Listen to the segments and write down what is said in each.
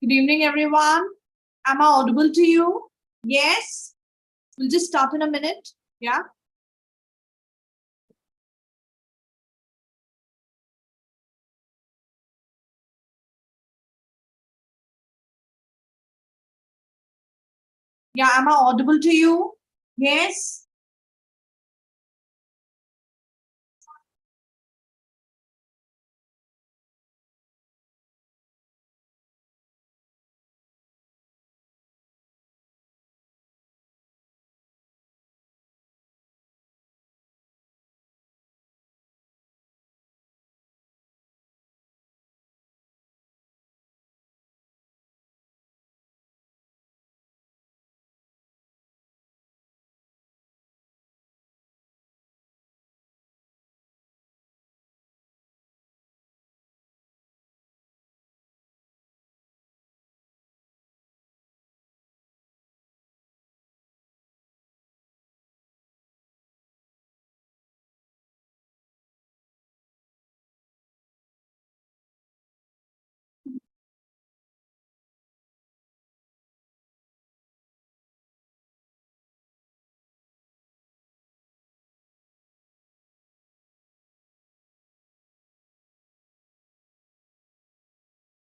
Good evening, everyone. Am I audible to you? Yes. We'll just start in a minute. Yeah. Yeah. Am I audible to you? Yes.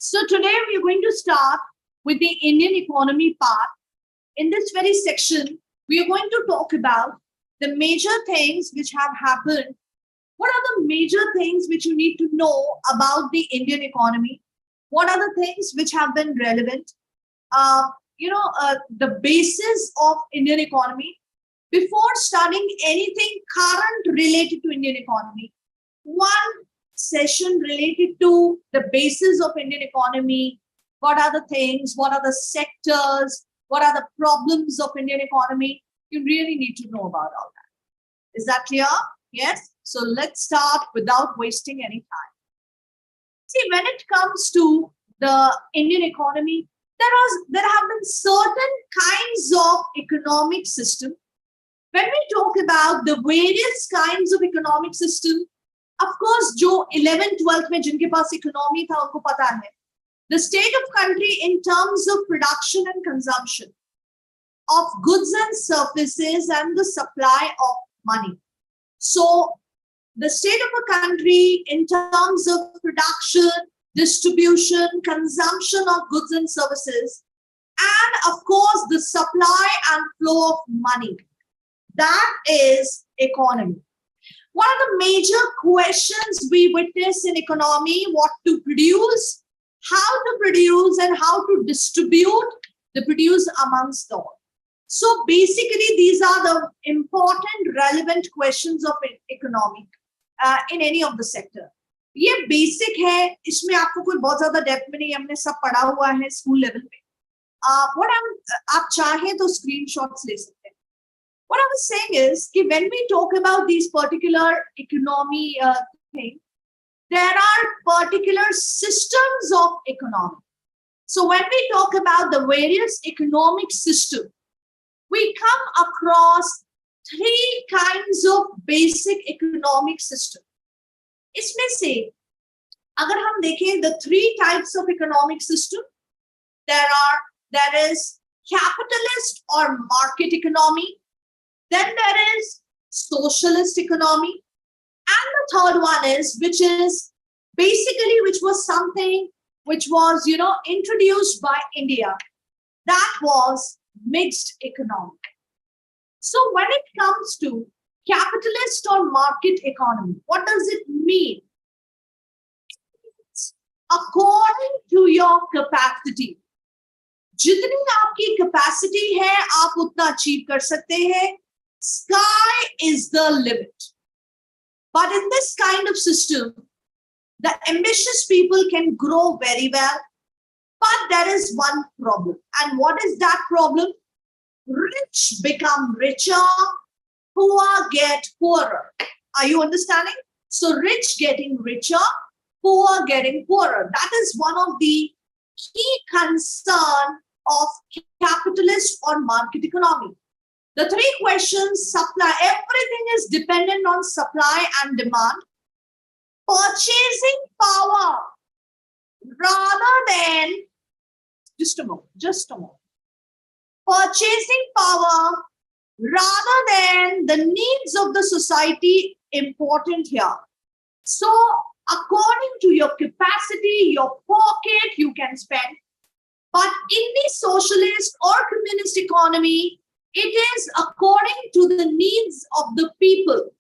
So today we're going to start with the Indian economy part. In this very section, we are going to talk about the major things which have happened. What are the major things which you need to know about the Indian economy? What are the things which have been relevant? The basis of Indian economy. Before studying anything current related to Indian economy, one session related to the basis of Indian economy. What are the things? What are the sectors? What are the problems of Indian economy? You really need to know about all that. Is that clear? Yes. So let's start without wasting any time. See, when it comes to the Indian economy, there have been certain kinds of economic system. When we talk about the various kinds of economic system, of course, जो 11th 12th में जिनके पास economy था उनको पता है. The state of country in terms of production and consumption of goods and services and the supply of money. So the state of a country in terms of production, distribution, consumption of goods and services, and of course the supply and flow of money. That is economy. What are the major questions we witness in economy? What to produce, how to produce, and how to distribute the produce amongst all. So basically, these are the important, relevant questions of economic in any of the sector. ये basic है, इसमें आपको कोई बहुत ज़्यादा depth में नहीं, हमने सब पढ़ा हुआ है school level पे. आप चाहें तो screenshots ले सकते हैं. What I was saying is that when we talk about these particular economy thing, there are particular systems of economy. So when we talk about the various economic systems, we come across three kinds of basic economic system. इसमें से अगर हम देखें the three types of economic system, there is capitalist or market economy. Then there is socialist economy, and the third one is which was something which was introduced by India. That was mixed economy. So when it comes to capitalist or market economy, what does it mean? It's according to your capacity. जितनी आपकी capacity है, आप उतना achieve कर सकते हैं. Sky is the limit. But in this kind of system, the ambitious people can grow very well. But there is one problem. And what is that problem? Rich become richer, poor get poorer. Are you understanding? So rich getting richer, poor getting poorer. That is one of the key concern of capitalist or market economy. The three questions: supply, everything is dependent on supply and demand. Purchasing power, rather than Just a moment. Just a moment. Purchasing power rather than the needs of the society important here. So according to your capacity, your pocket, you can spend. But in the socialist or communist economy, it is according to the needs of the people.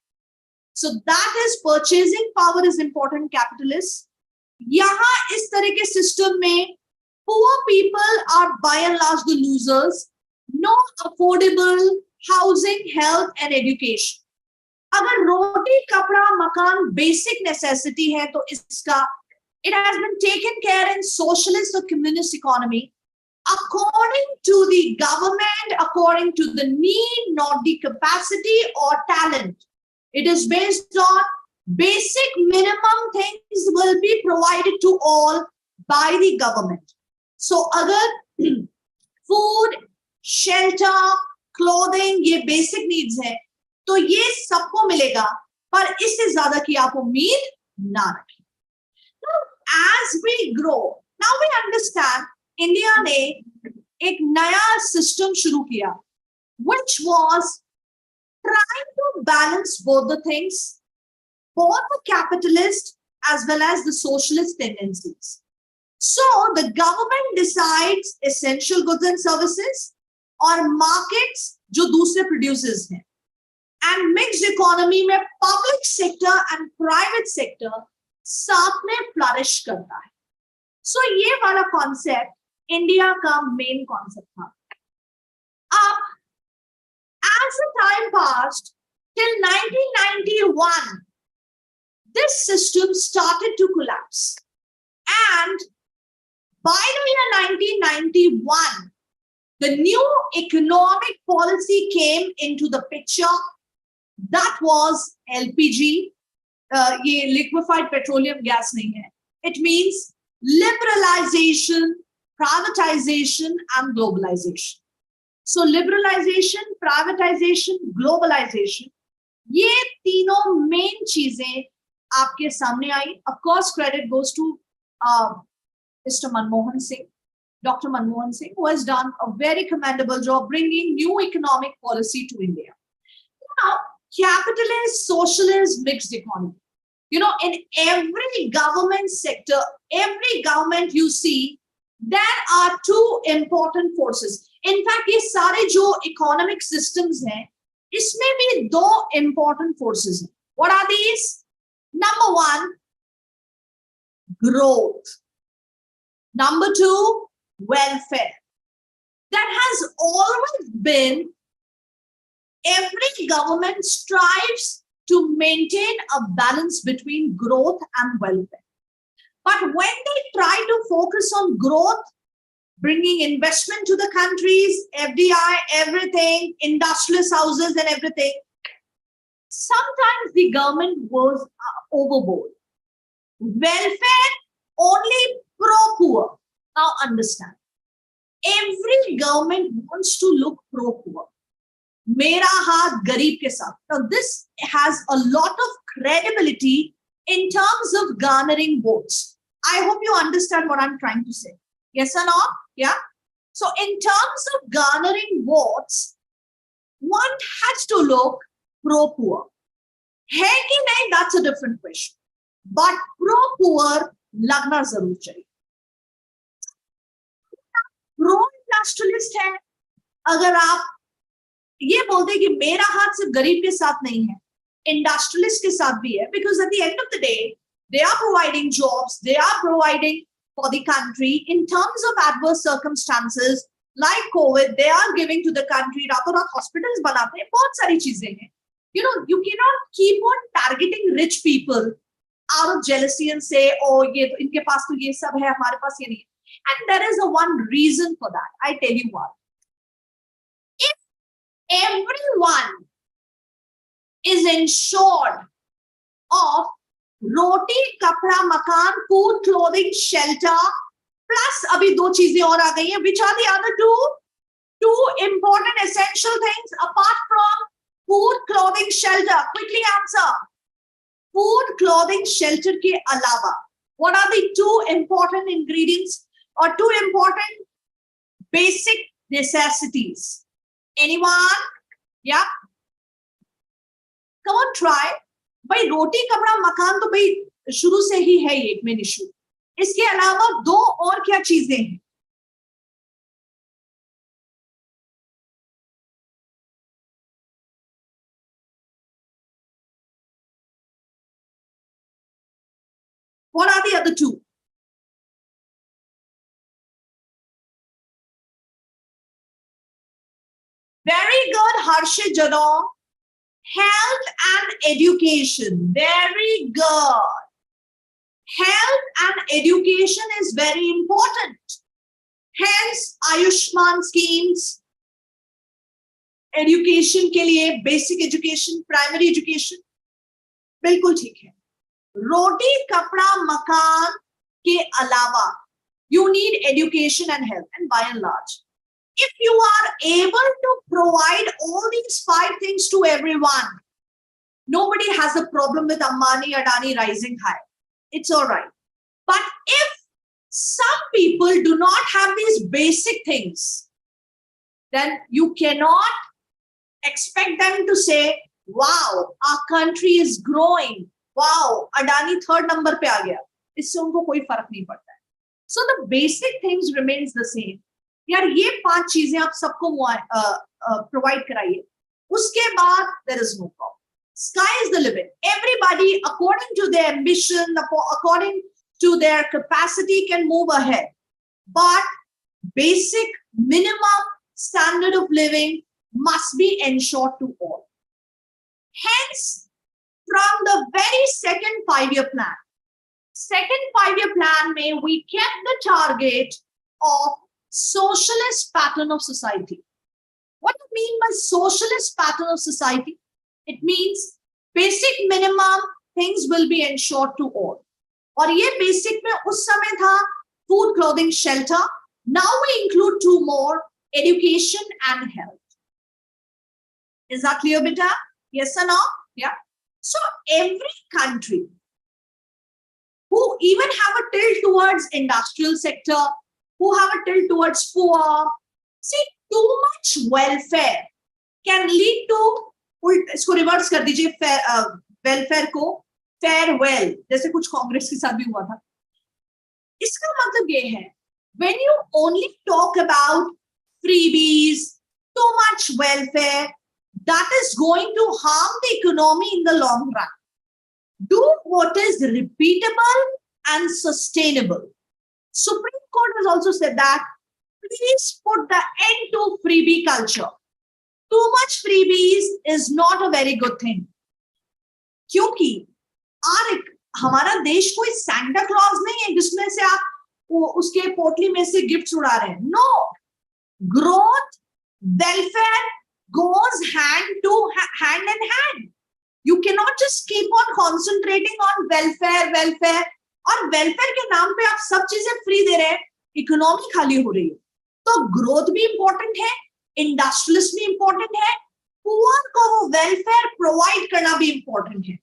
So that is purchasing power is important, capitalists. यहाँ इस तरह के system में poor people are by and large the losers. No affordable housing, health and education. अगर रोटी कपड़ा मकान basic necessity है तो इसका it has been taken care in socialist or communist economy according to the government, according to the need, not the capacity or talent. It is based on basic minimum things will be provided to all by the government. So agar food, shelter, clothing ये basic needs है तो ये सबको मिलेगा पर इससे ज्यादा की आप उम्मीद ना रखें. As we grow, now we understand India ने एक नया system शुरू किया, which was trying to balance both the things, both the capitalist as well as the socialist tendencies. So the government decides essential goods and services और markets जो दूसरे producers हैं, and mixed economy में public sector and private sector साथ में flourish करता है. सो ये वाला कॉन्सेप्ट इंडिया का मेन कॉन्सेप्ट था. अब as the time passed till 1991 this system started to collapse, and by the year 1991 the new economic policy came into the picture. That was LPG. ये liquefied petroleum gas नहीं है. It means liberalization, privatization and globalization. So liberalization, privatization, globalization, ये तीनों main चीजें आपके सामने आई. Of course, credit goes to Mr. Manmohan Singh, Dr. Manmohan Singh, who has done a very commendable job bringing new economic policy to India. Now, capitalist, socialist, mixed economy. You know, in every government sector, every government you see, there are two important forces. In fact, ये सारे जो economic systems हैं, इसमें भी दो important forces हैं. What are these? Number one, growth. Number two, welfare. That has always been. Every government strives to maintain a balance between growth and welfare. But when they try to focus on growth, bringing investment to the countries, FDI, everything, industrialist houses and everything, sometimes the government goes overboard. Welfare only pro-poor. Now understand, every government wants to look pro-poor. मेरा हाथ गरीब के साथ. Now this has a lot of credibility in terms of garnering votes. I hope you understand what I'm trying to say. Yes or no? Yeah. So in terms of garnering votes, one has to look pro-poor. है कि नहीं, that's a different question. But pro-poor लगना जरूर चाहिए. Pro-industrialist है. अगर आप ये बोलते कि मेरा हाथ सिर्फ गरीब के साथ नहीं है, इंडस्ट्रियलिस्ट के साथ भी है, because at the end of the day they are providing jobs, they are providing for the country in terms of adverse circumstances like COVID, they are giving to the country. रातों रात hospitals बनाते हैं, बहुत सारी चीजें हैं. You know, you cannot keep on targeting rich people out of jealousy and say, oh ये तो इनके पास तो ये सब है, हमारे पास ये नहीं. And there is a one reason for that. I tell you what. Everyone is insured of roti, kapda, makan, food, clothing, shelter, plus abhi do cheezein aur aa gayi hain. Which are the other two important essential things apart from food, clothing, shelter? Quickly answer. Food, clothing, shelter ke alawa, what are the two important ingredients or two important basic necessities. Anyone? Yeah. Come on, try. भाई रोटी कपड़ा मकान तो भाई शुरू से ही है ये main issue. इसके अलावा दो और क्या चीजें हैं? What are the other two? Very good, Harshit Jadon. Health and education. Very good. Health and education is very important. Hence, Ayushman schemes, education के लिए basic education, primary education, बिल्कुल ठीक है. रोटी कपड़ा मकान के अलावा you need education and health, and by and large, if you are able to provide all these 5 things to everyone, nobody has a problem with Ambani, Adani rising high. It's all right. But if some people do not have these basic things, then you cannot expect them to say, wow, our country is growing. Wow, Adani third number पे आ गया. इससे उनको कोई फर्क नहीं पड़ता है. So the basic things remains the same. यार ये 5 चीजें आप सबको provide कराइए. उसके बाद there is no problem. Sky is the limit. Everybody, according to their ambition, according to their capacity, can move ahead. But basic minimum standard of living must be ensured to all. Hence, from the very second 5-year plan, we kept the target of socialist pattern of society. What do you mean by socialist pattern of society? It means basic minimum things will be ensured to all. और ये basic में उस समय था food, clothing, shelter. Now we include 2 more, education and health. Is that clear, beta? Yes or no? Yeah. So every country who even have a tilt towards industrial sector, who have a tilt towards poor, see, too much welfare can lead to, इसको reverse कर दीजिए, welfare को farewell, जैसे कुछ कांग्रेस के साथ भी हुआ था. इसका मतलब ये है, when you only talk about freebies, too much welfare, that is going to harm the economy in the long run. Do what is repeatable and sustainable. Supreme Court has also said that please put the end to freebie culture. Too much freebies is not a very good thing. क्योंकि हमारा देश कोई Santa clause नहीं है जिसमें से आप उसके पोटली में से गिफ्ट्स उड़ा रहे हैं. No, growth, welfare goes hand in hand. You cannot just keep on concentrating on welfare और welfare के नाम पे आप सब चीजें फ्री दे रहे हैं, इकोनॉमी खाली हो रही है. तो ग्रोथ भी इंपॉर्टेंट है, इंडस्ट्रियलिस्ट भी इंपॉर्टेंट है, पुअर को वो वेलफेयर प्रोवाइड करना भी इंपॉर्टेंट है.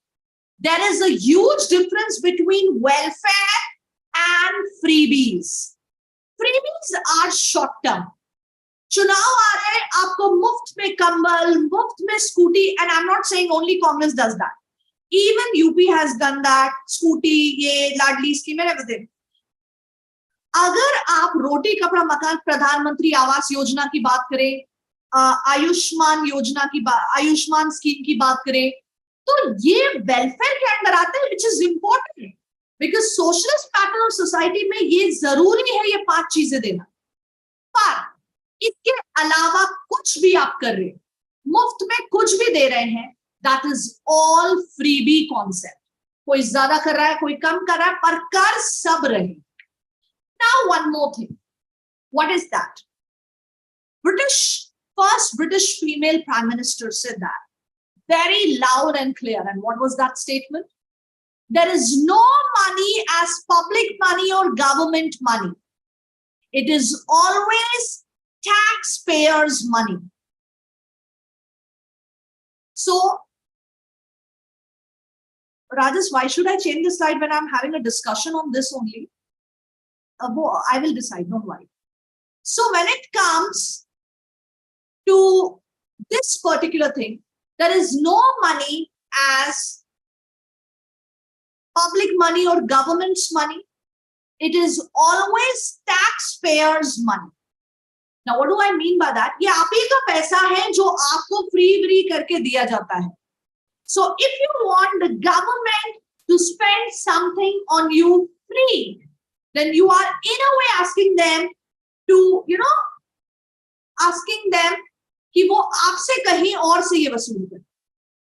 There is a huge difference between welfare and freebies. Freebies are short term. चुनाव आ रहे हैं, आपको मुफ्त में कंबल, मुफ्त में scooty, and I am not saying only Congress does that, even UP has done that. Scooty, ये लाडली स्कीम एंड एवरीथिंग. अगर आप रोटी कपड़ा मकान, प्रधानमंत्री आवास योजना की बात करें, आयुष्मान योजना की आयुष्मान स्कीम की बात करें, तो ये वेलफेयर के अंडर आते हैं, which is important because socialist pattern of society में ये जरूरी है ये 5 चीजें देना. पर इसके अलावा कुछ भी आप कर रहे हैं, मुफ्त में कुछ भी दे रहे हैं, that is all freebie concept. कोई ज्यादा कर रहा है, कोई कम कर रहा है, पर कर सब रहे. Now one more thing. What is that? First British female Prime Minister said that very loud and clear. And what was that statement? There is no money as public money or government money. It is always taxpayers' money. So, Rajesh, why should I change the slide when I'm having a discussion on this only? I will decide, don't worry. So when it comes to this particular thing, there is no money as public money or government's money. It is always taxpayers' money. Now, what do I mean by that? ये आप ही का पैसा है जो आपको free करके दिया जाता है. So if you want the government to spend something on you free, then you are in a way asking them to, asking them कि वो आपसे कहीं और से ये वसूल करें.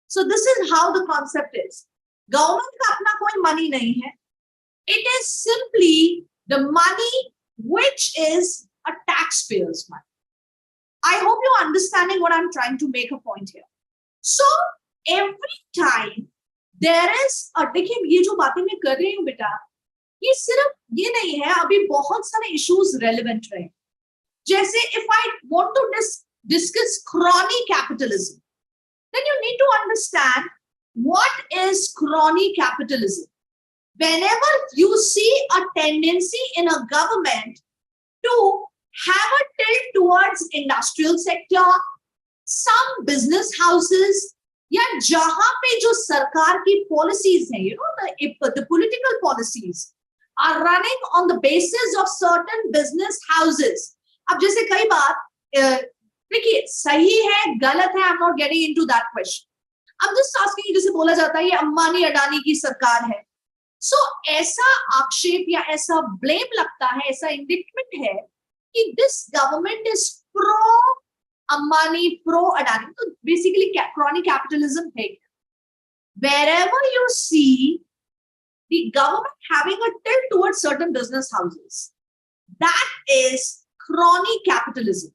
So this is how the concept is. Government का अपना कोई money नहीं है. It is simply the money which is a taxpayer's money. I hope you're understanding what I'm trying to make a point here. So every time there is देखिए ये जो बातें मैं कर रही हूँ बेटा, ये सिर्फ ये नहीं है, अभी बहुत सारे issues relevant रहे. जैसे if I want to discuss crony capitalism, then you need to understand what is crony capitalism. Whenever you see a tendency in a government to have a tilt towards industrial sector, some business houses, या जहां पे जो सरकार की policies हैं, the political policies are running on the basis of certain business houses. अब जैसे कई बार देखिए सही है गलत है, I'm not getting into that question. I'm just asking, जैसे बोला जाता है ये अंबानी अडानी की सरकार है. So ऐसा आक्षेप या ऐसा blame लगता है, ऐसा indictment है कि this government is pro Ambani, pro Adani. So basically crony capitalism है. Wherever you see the government having a tilt towards certain business houses, that is crony capitalism.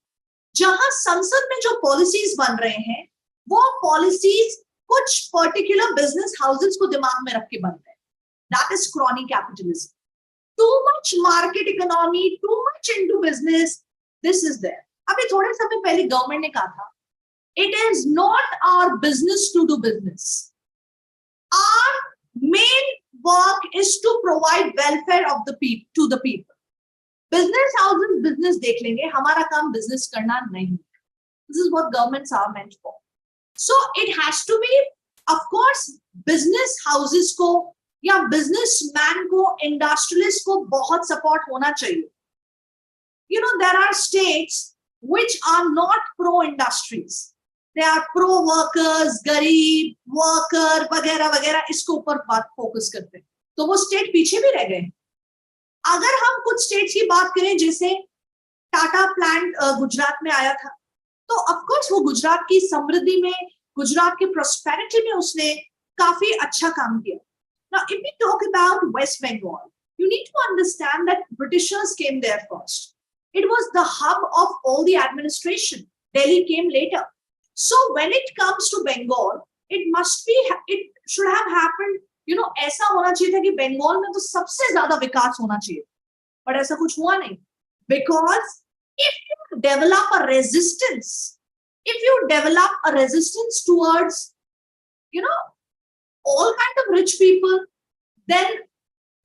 जहां संसद में जो policies बन रहे हैं, वो policies कुछ particular business houses को दिमाग में रख के बन रहे हैं. That is crony capitalism. Too much market economy, too much into business, this is there. अभी थोड़े समय पहले गवर्नमेंट ने कहा था, it is not our business to do business. Our main work is to provide welfare of the people to the people. Business houses business देख लेंगे, हमारा काम business करना नहीं. This is what governments are meant for. So it has to be, of course, business houses को या businessman को, industrialist को बहुत support होना चाहिए. There are states which are not pro-industries. They are pro-workers, गरीब, worker, वगैरह वगैरह, इसके ऊपर बात फोकस करते हैं. तो वो स्टेट पीछे भी रह गए. अगर हम कुछ स्टेट्स की बात करें, जैसे टाटा प्लांट गुजरात में आया था, तो ऑफ कोर्स वो गुजरात की समृद्धि में, गुजरात के प्रोस्पेरिटी में उसने काफी अच्छा काम किया. Now, if we talk about West Bengal, you need to understand that Britishers came there first. It was the hub of all the administration. Delhi came later. So when it comes to Bengal, it should have happened, ऐसा होना चाहिए था कि बंगाल में तो सबसे ज्यादा विकास होना चाहिए. But ऐसा कुछ हुआ नहीं. Because if you develop a resistance towards, all kind of rich people, then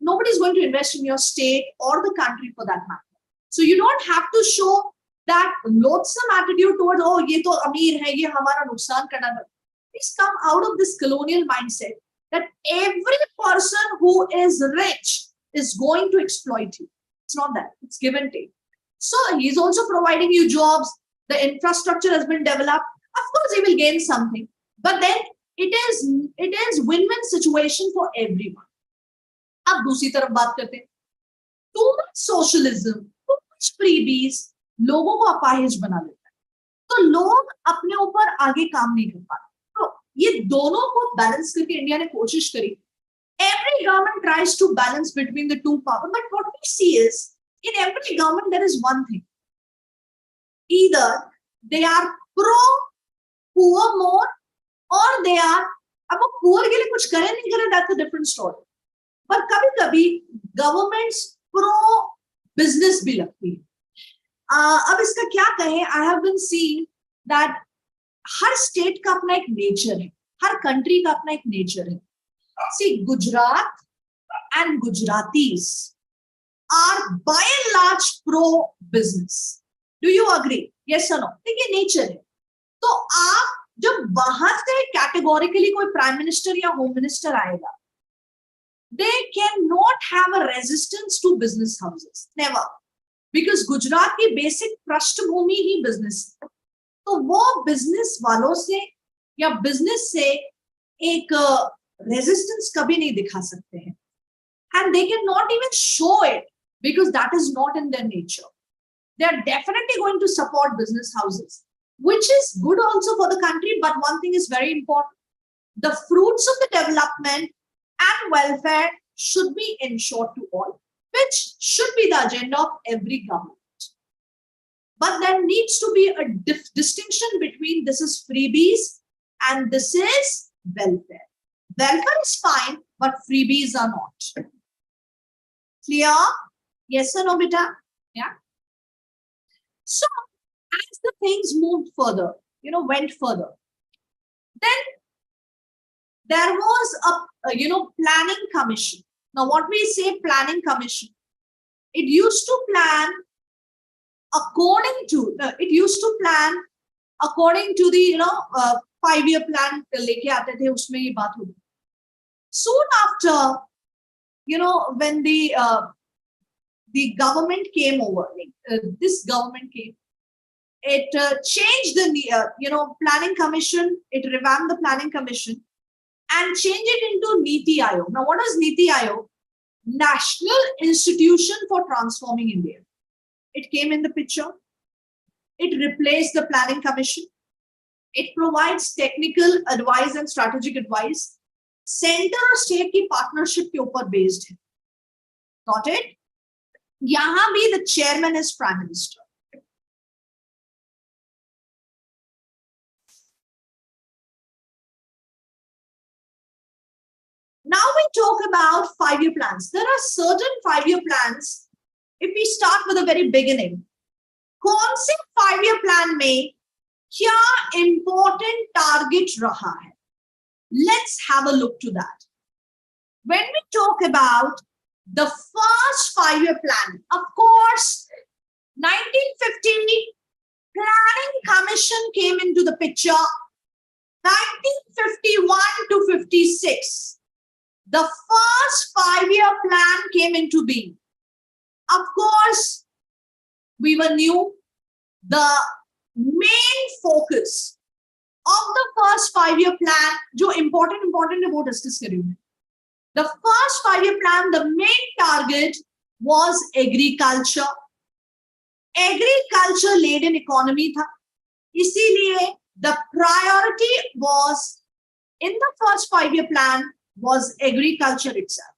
nobody is going to invest in your state or the country for that matter. So you don't have to show that loathsome attitude towards, oh, ये तो अमीर है, ये हमारा नुकसान करना है. Please come out of this colonial mindset that every person who is rich is going to exploit you. It's not that. It's give and take. So he's also providing you jobs. The infrastructure has been developed. Of course, he will gain something. But then it is win-win situation for everyone. अब दूसरी तरफ बात करते हैं. Too much socialism, too much freebies लोगों को अपाहिज बना देता है. तो लोग अपने ऊपर आगे काम नहीं कर पाते. तो ये दोनों को बैलेंस करके इंडिया ने कोशिश करी. Every government tries to balance between the two powers, but what we see is in every government there is one thing. Either they are pro poor more, or they are, अब वो poor के लिए कुछ करे नहीं करे, that's a different story. पर कभी-कभी governments pro business भी लगती है. अब इसका क्या कहें? I have been seeing that her state का अपना एक nature है, हर country का अपना एक nature है. See, Gujarat and Gujaratis are by and large pro business. Do you agree? Yes or no? देखिए नेचर है. तो आप जब बाहर से कैटेगोरिकली कोई प्राइम मिनिस्टर या होम मिनिस्टर आएगा, they cannot have a resistance to business houses. Never. Because Gujarat की बेसिक पृष्ठभूमि ही बिजनेस है. तो वो बिजनेस वालों से या बिजनेस से एक रेजिस्टेंस कभी नहीं दिखा सकते हैं. And they cannot even show it because that is not in their nature. They are definitely going to support business houses, which is good also for the country. But one thing is very important: the fruits of the development and welfare should be ensured to all, which should be the agenda of every government. But there needs to be a distinction between this is freebies and this is welfare. Welfare is fine, but freebies are not. Clear? Yes or no, beta? Yeah. So as the things moved further, went further, then there was a planning commission. Now, what we say planning commission, it used to plan according to the 5-year plan लेके आते थे, उसमें ये बात होगी. Soon after, when the government came over, this government came, it changed the planning commission. It revamped the planning commission and changed it into Niti Aayog. Now, what is Niti Aayog? National Institution for Transforming India. It came in the picture. It replaced the planning commission. It provides technical advice and strategic advice. Center और state की partnership के ऊपर based है. Got it? यहाँ भी the chairman is prime minister. Now we talk about 5-year plans. There are certain 5-year plans. If we start with the very beginning, कौन से 5-year plan में क्या important target रहा है? Let's have a look to that. When we talk about the first 5-year plan, of course, 1950 Planning Commission came into the picture. 1951 to 56, the first 5-year plan came into being. Of course, we were new. The main focus of the first 5-year plan, जो important है वो discuss करेंगे. The first 5-year plan, the main target was agriculture. Agriculture laden economy था. इसीलिए the priority was in the first 5-year plan was agriculture itself.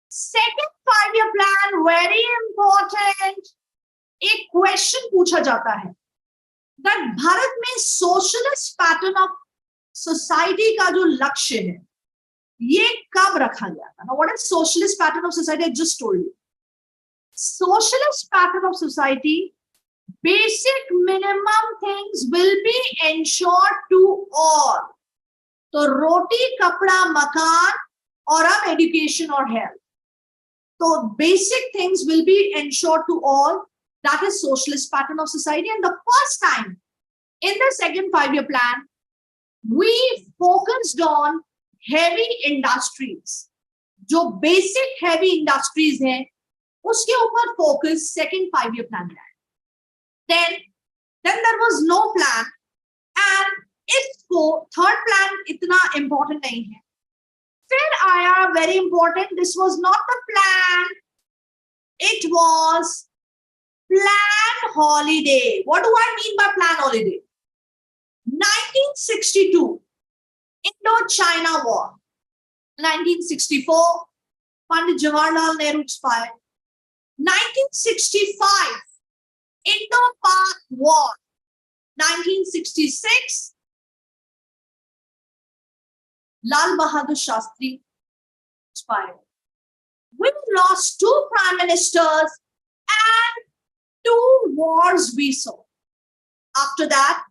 Second 5-year plan, very important. एक question पूछा जाता है that Bharat में socialist pattern of society का जो लक्ष्य है ये कब रखा गया था? Now, what is socialist pattern of society? I just told you. Socialist pattern of society, basic minimum things will be ensured to all. तो रोटी, कपड़ा, मकान और अब education or health. So basic things will be ensured to all. That is socialist pattern of society. And the first time in the second 5-year plan, we focused on heavy industries. जो basic heavy industries हैं, उसके ऊपर focus second 5-year plan है. Then there was no plan, and इसको third plan इतना important नहीं है. फिर आया very important. This was not the plan. It was plan holiday. What do I mean by plan holiday? 1962, Indo-China War. 1964, Pandit Jawaharlal Nehru expired. 1965, Indo-Pak War. 1966, Lal Bahadur Shastri expired. We lost 2 prime ministers and 2 wars we saw. After that,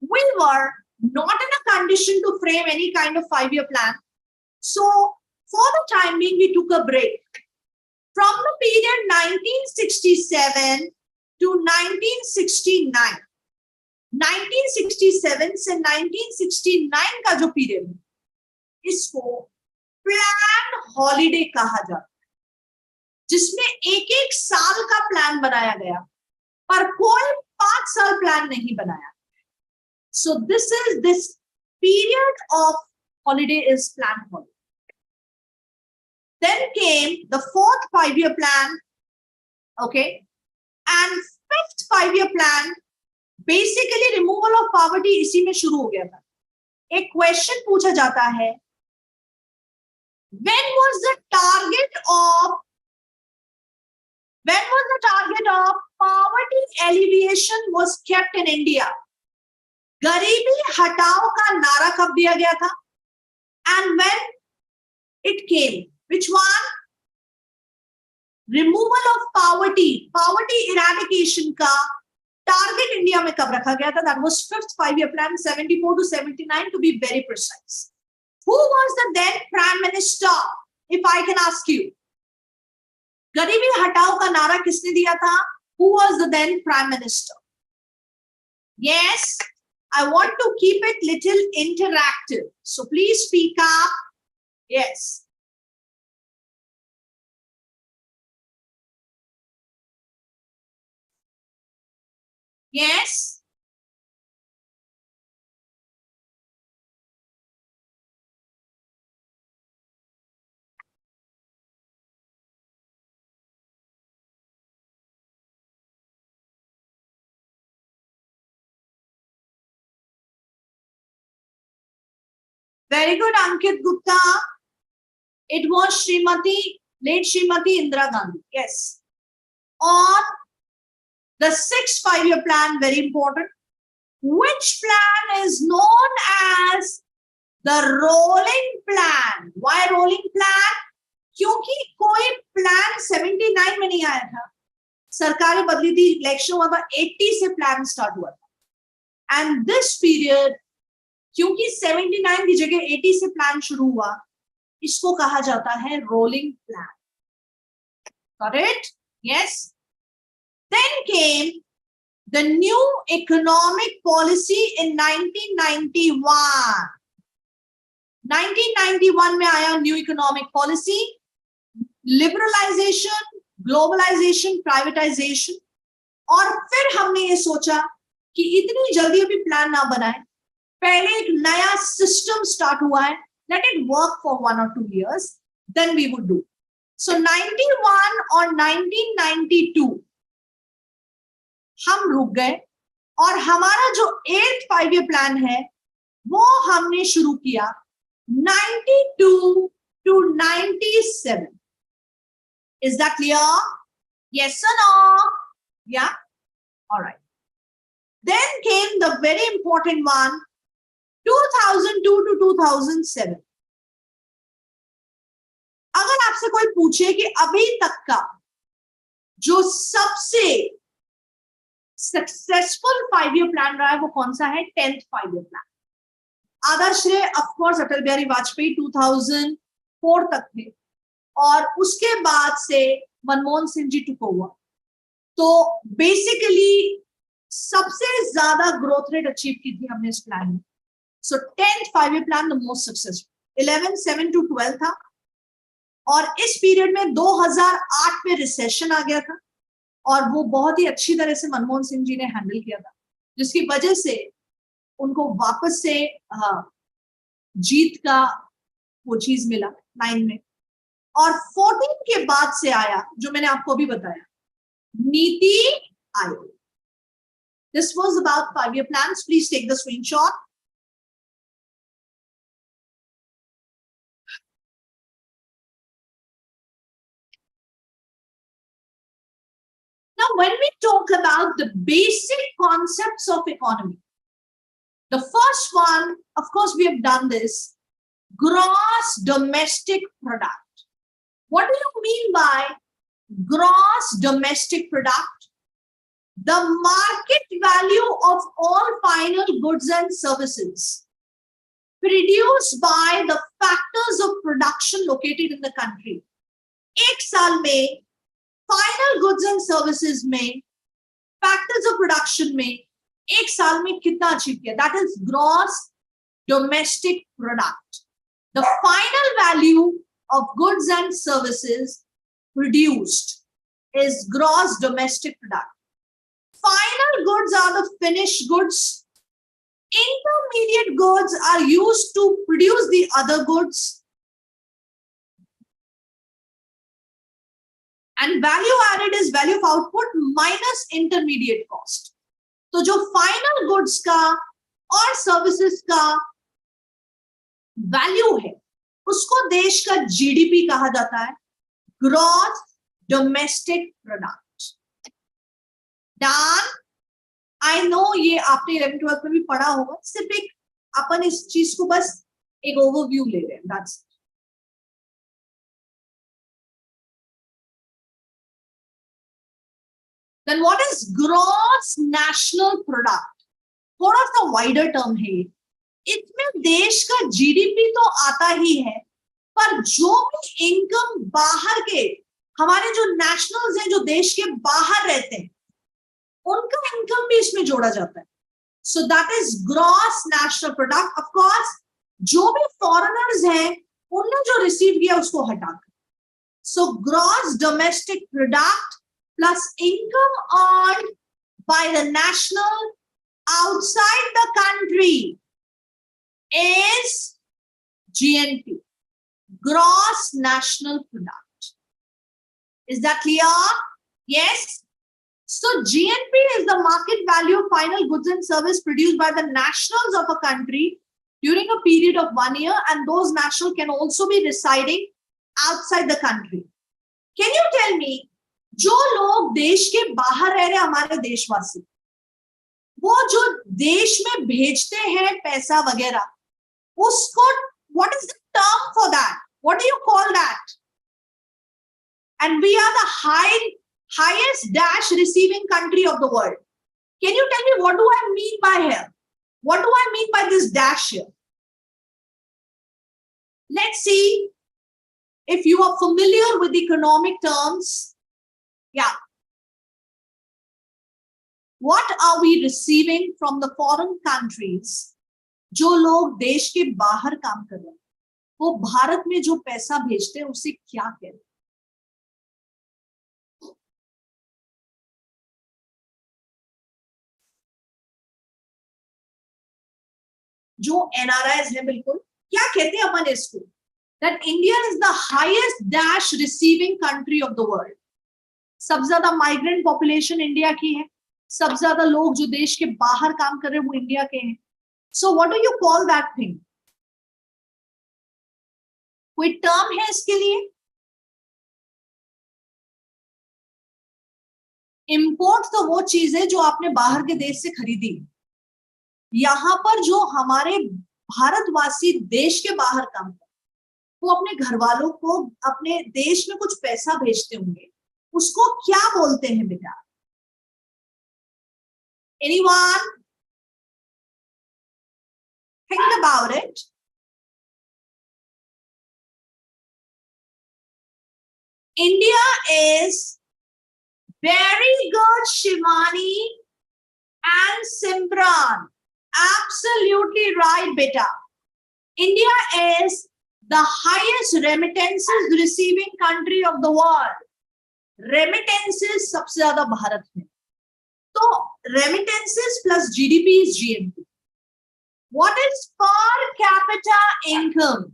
we were not in a condition to frame any kind of 5-year plan. So, for the time being, we took a break. From the period 1967 to 1969, 1967 से 1969 का जो period है, इसको plan holiday कहा जाता है, जिसमें एक एक साल का प्लान बनाया गया, पर कोई 5 साल प्लान नहीं बनाया. So this period of holiday is planned holiday. Then came the 4th 5-year plan, okay, and 5th 5-year plan, basically removal of poverty इसी में शुरू हो गया था. एक क्वेश्चन पूछा जाता है, when was the target of poverty alleviation was kept in India? गरीबी हटाओ का नारा कब दिया गया था? And when it came, which one? Removal of poverty eradication का टारगेट इंडिया में कब रखा गया था? That was 5th 5-year plan, 74 to 79 to be very precise. Who was the then prime minister? If I can ask you, गरीबी हटाओ का नारा किसने दिया था? Who was the then prime minister? Yes, I want to keep it little interactive, so please speak up. Yes. Yes. Very good, Ankit Gupta. It was late Srimati Indira Gandhi. Yes. On the 6th 5-year plan, very important. Which plan is known as the rolling plan? Why rolling plan? क्योंकि कोई plan 79 में नहीं आया था, सरकारें बदली थी, election हुआ था, 80 से प्लान स्टार्ट हुआ था. एंड दिस पीरियड, क्योंकि 79 की जगह 80 से प्लान शुरू हुआ, इसको कहा जाता है rolling plan. Got it? Yes. Then came the new economic policy in 1991. 1991 में आया new economic policy, liberalisation, globalisation, privatisation. और फिर हमने ये सोचा कि इतनी जल्दी अभी प्लान ना बनाए, पहले एक नया सिस्टम स्टार्ट हुआ है, let it work for 1 or 2 years, then we would do. So 91 और 1992 हम रुक गए, और हमारा जो 8th 5-year प्लान है वो हमने शुरू किया 92 to 97. Is that clear? Yes or no? Yeah? All right. Then came the very important one, 2002 to 2007. अगर आपसे कोई पूछे कि अभी तक का जो सबसे सक्सेसफुल 5-year प्लान रहा है वो कौन सा है? 10th 5-year plan. आधा श्रेय ऑफ कोर्स अटल बिहारी वाजपेयी 2004 तक थे, और उसके बाद से मनमोहन सिंह जी टुक ओवर. तो बेसिकली सबसे ज्यादा ग्रोथ रेट अचीव की थी हमने इस प्लान में. सो 10th 5-year plan the most successful. 11 7 to 12 था, और इस पीरियड में 2008 में रिसेशन आ गया था, और वो बहुत ही अच्छी तरह से मनमोहन सिंह जी ने हैंडल किया था, जिसकी वजह से उनको वापस से जीत का वो चीज मिला 9 में. और 14 के बाद से आया जो मैंने आपको अभी बताया, NITI Aayog. This was about 5-year plans. Please take the screenshot. Now, when we talk about the basic concepts of economy, the first one, of course, we have done this, gross domestic product. What do you mean by gross domestic product? The market value of all final goods and services produced by the factors of production located in the country. एक साल में final goods and services में factors of production में एक साल में कितना achieve किया, that is gross domestic product, the final value of goods and services produced is gross domestic product. Final goods are the finished goods. Intermediate goods are used to produce the other goods. And value added is value of output minus intermediate cost. तो जो final goods का और services का value है, उसको देश का GDP कहा जाता है, gross domestic product. Done. I know ये आपने 11th-12th में भी पढ़ा होगा, सिर्फ एक अपन इस चीज को बस एक ओवरव्यू ले रहे हैं. That's it. Then what is gross national product? थोड़ा सा wider term है ये. इसमें देश का GDP तो आता ही है, पर जो भी इनकम बाहर के हमारे जो नेशनल्स हैं, जो देश के बाहर रहते हैं, उनका इनकम भी इसमें जोड़ा जाता है. So that is gross national product. Of course जो भी फॉरेनर्स हैं उन्होंने जो रिसीव किया उसको हटाकर. So gross domestic product plus income earned by the national outside the country is GNP, gross national product. Is that clear? Yes. So GNP is the market value of final goods and service produced by the nationals of a country during a period of 1 year, and those nationals can also be residing outside the country. Can you tell me, जो लोग देश के बाहर रह रहे हैं, हमारे देशवासी, वो जो देश में भेजते हैं पैसा वगैरह, उसको what is the term for that? What do you call that? And we are the highest dash receiving country of the world. Can you tell me what do I mean by here? What do I mean by this dash here? Let's see if you are familiar with economic terms. Yeah. What are we receiving from the foreign countries? जो लोग देश के बाहर काम कर रहे हैं, वो भारत में जो पैसा भेजते हैं उसे क्या कहते हैं? जो NRIs है, बिल्कुल क्या कहते हैं अपन इसको? That India is the highest dash receiving country of the world. सबसे ज्यादा माइग्रेंट पॉपुलेशन इंडिया की है, सबसे ज्यादा लोग जो देश के बाहर काम कर रहे हैं वो इंडिया के हैं. So what do you call that thing? कोई टर्म है इसके लिए? इंपोर्ट तो वो चीज है जो आपने बाहर के देश से खरीदी. यहां पर जो हमारे भारतवासी देश के बाहर काम करते, वो अपने घर वालों को अपने देश में कुछ पैसा भेजते होंगे, उसको क्या बोलते हैं बेटा? Anyone? Think about it. India is very good, Shivani and Simran. Absolutely right, beta. India is the highest remittances receiving country of the world. Remittances सबसे ज्यादा भारत में. तो remittances plus GDP is GNP. What is per capita income?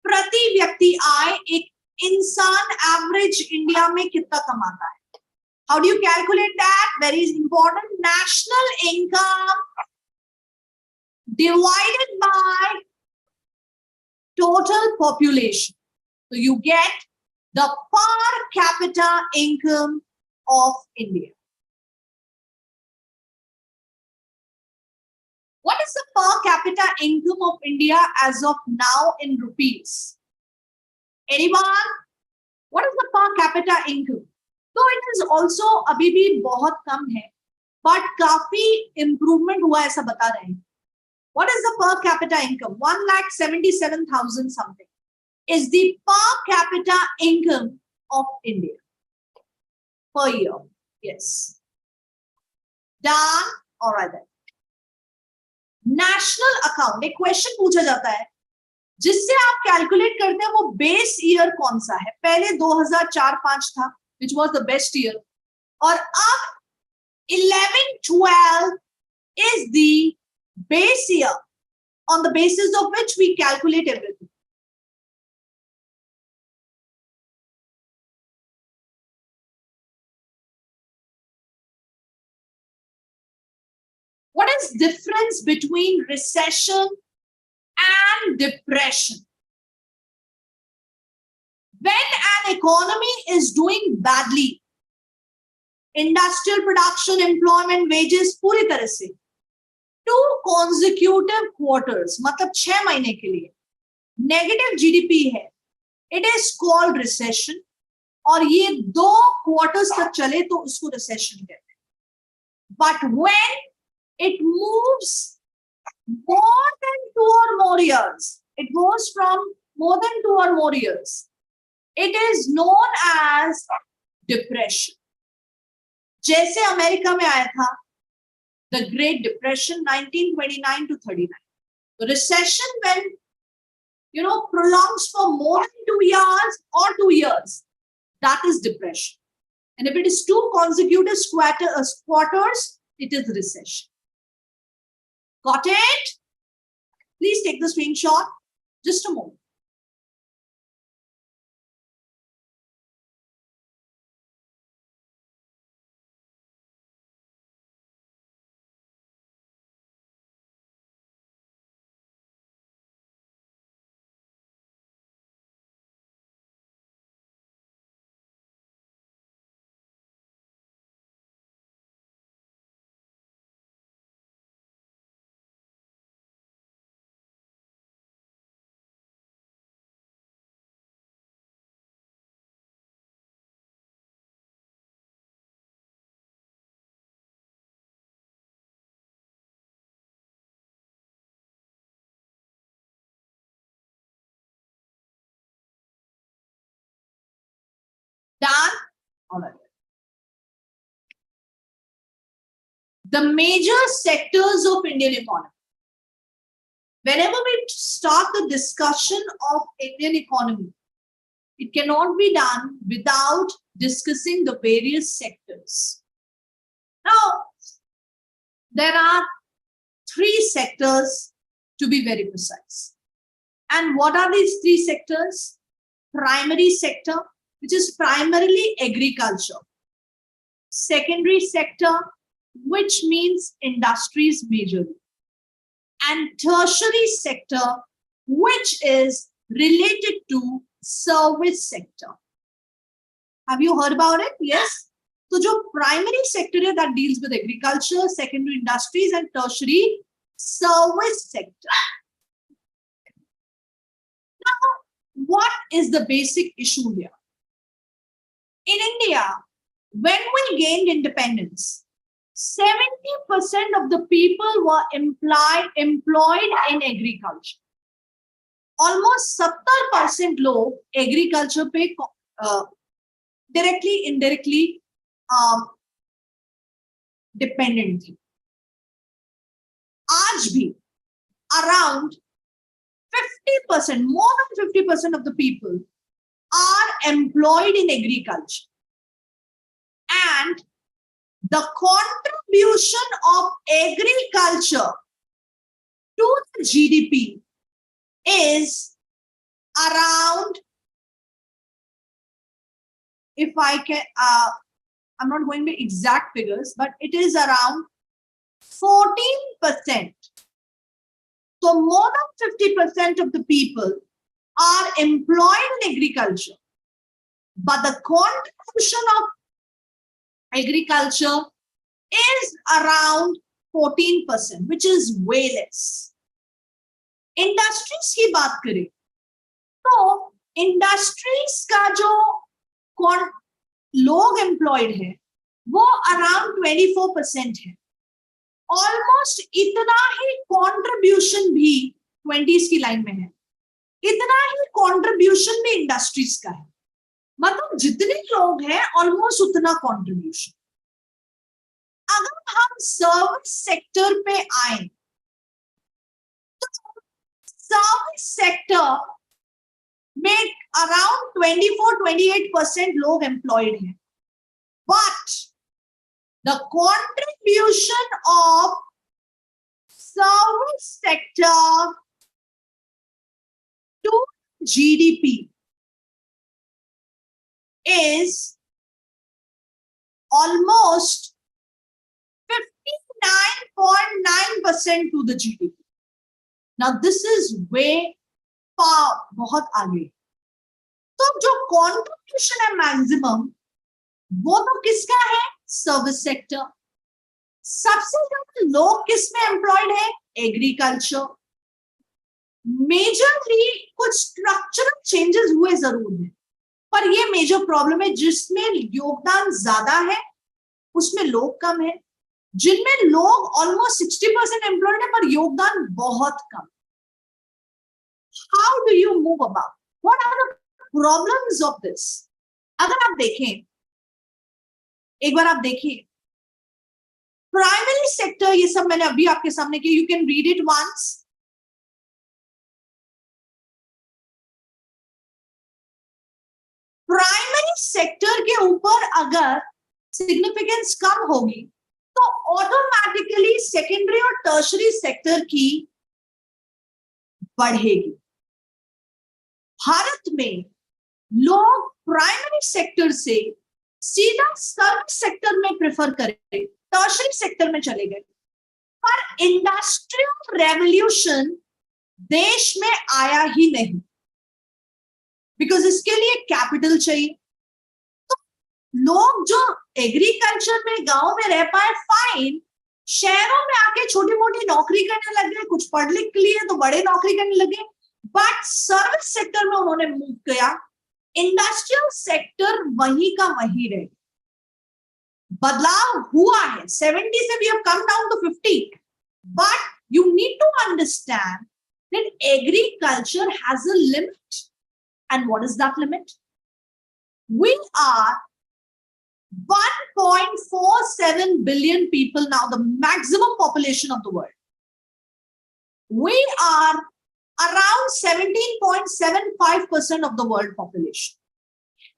प्रति व्यक्ति आय एक इंसान average India में कितना कमाता है? How do you calculate that? Very important. National income divided by total population. So you get the per capita income of India. What is the per capita income of India as of now in rupees? Anyone? What is the per capita income? So it is also अभी भी बहुत कम है, but काफी improvement हुआ ऐसा बता रहे हैं. What is the per capita income? 1,77,000 something is the per capita income of India per year. Yes. Done. All right then. National account, एक क्वेश्चन पूछा जाता है जिससे आप कैलकुलेट करते हैं वो बेस ईयर कौन सा है. पहले 2004-5 था which was the best year, और अब 11-12 is the base year on the basis of which we calculate everything. What is difference between recession and depression? When an economy is doing badly, industrial production, employment, wages पूरी तरह से 2 consecutive quarters, मतलब 6 महीने के लिए negative GDP है, it is called recession. और ये 2 क्वार्टर्स तक चले तो उसको रिसेशन कहते हैं. But when it moves more than 2 or more years, it goes from more than 2 or more years, it is known as depression. जैसे अमेरिका में आया था the Great Depression 1929 to 39. The recession when prolongs for more than 2 years or 2 years, that is depression. And if it is 2 consecutive quarters, it is recession. Got it? Please take the screenshot. Just a moment. Done? All right. The major sectors of Indian economy. Whenever we start the discussion of Indian economy, it cannot be done without discussing the various sectors. Now, there are 3 sectors to be very precise. And what are these 3 sectors? Primary sector, which is primarily agriculture. Secondary sector, which means industries majorly. And tertiary sector, which is related to service sector. Have you heard about it? Yes. So, जो primary sector है, that deals with agriculture, secondary industries, and tertiary service sector. Now, what is the basic issue here? In India, when we gained independence, 70% of the people were employed in agriculture. Almost 70% लोग agriculture पे directly, indirectly dependent थे. आज भी around 50%, more than 50% of the people are employed in agriculture. And the contribution of agriculture to the GDP is around, if I can, I'm not going to exact figures, but it is around 14%. So more than 50% of the people are employed in agriculture, but the contribution of agriculture is around 14%, which is way less. Industries की बात करें तो industries का जो लोग employed है वो around 24% है. Almost इतना ही contribution भी 20s की लाइन में है, इतना ही contribution भी industries का है. मतलब जितने लोग हैं ऑलमोस्ट उतना कंट्रीब्यूशन. अगर हम सर्विस सेक्टर पे आए तो सर्विस सेक्टर में अराउंड 24-28% लोग एम्प्लॉयड हैं, but the contribution of service sector to GDP is almost 59.9% to the GDP. Now this is way far, बहुत आगे. तो जो contribution है maximum, वो तो किसका है? Service sector. सबसे ज्यादा लोग किसमें एम्प्लॉयड है? एग्रीकल्चर. मेजरली कुछ स्ट्रक्चरल चेंजेस हुए जरूर है, पर ये मेजर प्रॉब्लम है. जिसमें योगदान ज्यादा है उसमें लोग कम है, जिनमें लोग ऑलमोस्ट 60% एम्प्लॉयड है पर योगदान बहुत कम. How do you move about? What are the problems of this? अगर आप देखें, एक बार आप देखिए प्राइमरी सेक्टर, ये सब मैंने अभी आपके सामने किया, you can read it once. Primary sector के ऊपर अगर सिग्निफिकेंस कम होगी तो ऑटोमेटिकली सेकेंडरी और टर्शरी सेक्टर की बढ़ेगी. भारत में लोग प्राइमरी सेक्टर से सीधा सर्विस सेक्टर में प्रेफर करें, टर्शरी सेक्टर में चले गए. पर इंडस्ट्रियल रेवोल्यूशन देश में आया ही नहीं, बिकॉज इसके लिए कैपिटल चाहिए. तो लोग जो एग्रीकल्चर में गांव में रह पाए फाइन, शहरों में आके छोटी मोटी नौकरी करने लगे, कुछ पढ़ लिख लिए तो बड़े नौकरी करने लगे, बट सर्विस सेक्टर में उन्होंने मूव किया. इंडस्ट्रियल सेक्टर वहीं का वहीं रहे. बदलाव हुआ है. 70 से we have come down to 50, but you need to understand that agriculture has a limit. And what is that limit? We are 1.47 billion people now, the maximum population of the world. We are around 17.75% of the world population.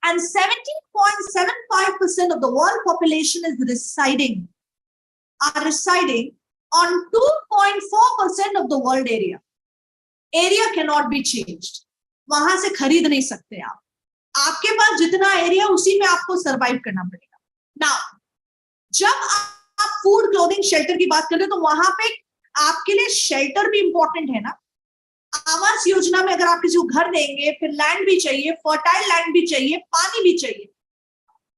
And 17.75% of the world population is residing on 2.4% of the world area. Area cannot be changed. वहां से खरीद नहीं सकते आप. आपके पास जितना area उसी में आपको सरवाइव करना पड़ेगा. नाउ जब आप फूड, क्लोथिंग, शेल्टर की बात कर रहे हो तो वहां पे आपके लिए शेल्टर भी इंपॉर्टेंट है ना. आवास योजना में अगर आप किसी को घर देंगे, फिर लैंड भी चाहिए, फर्टाइल लैंड भी चाहिए, पानी भी चाहिए.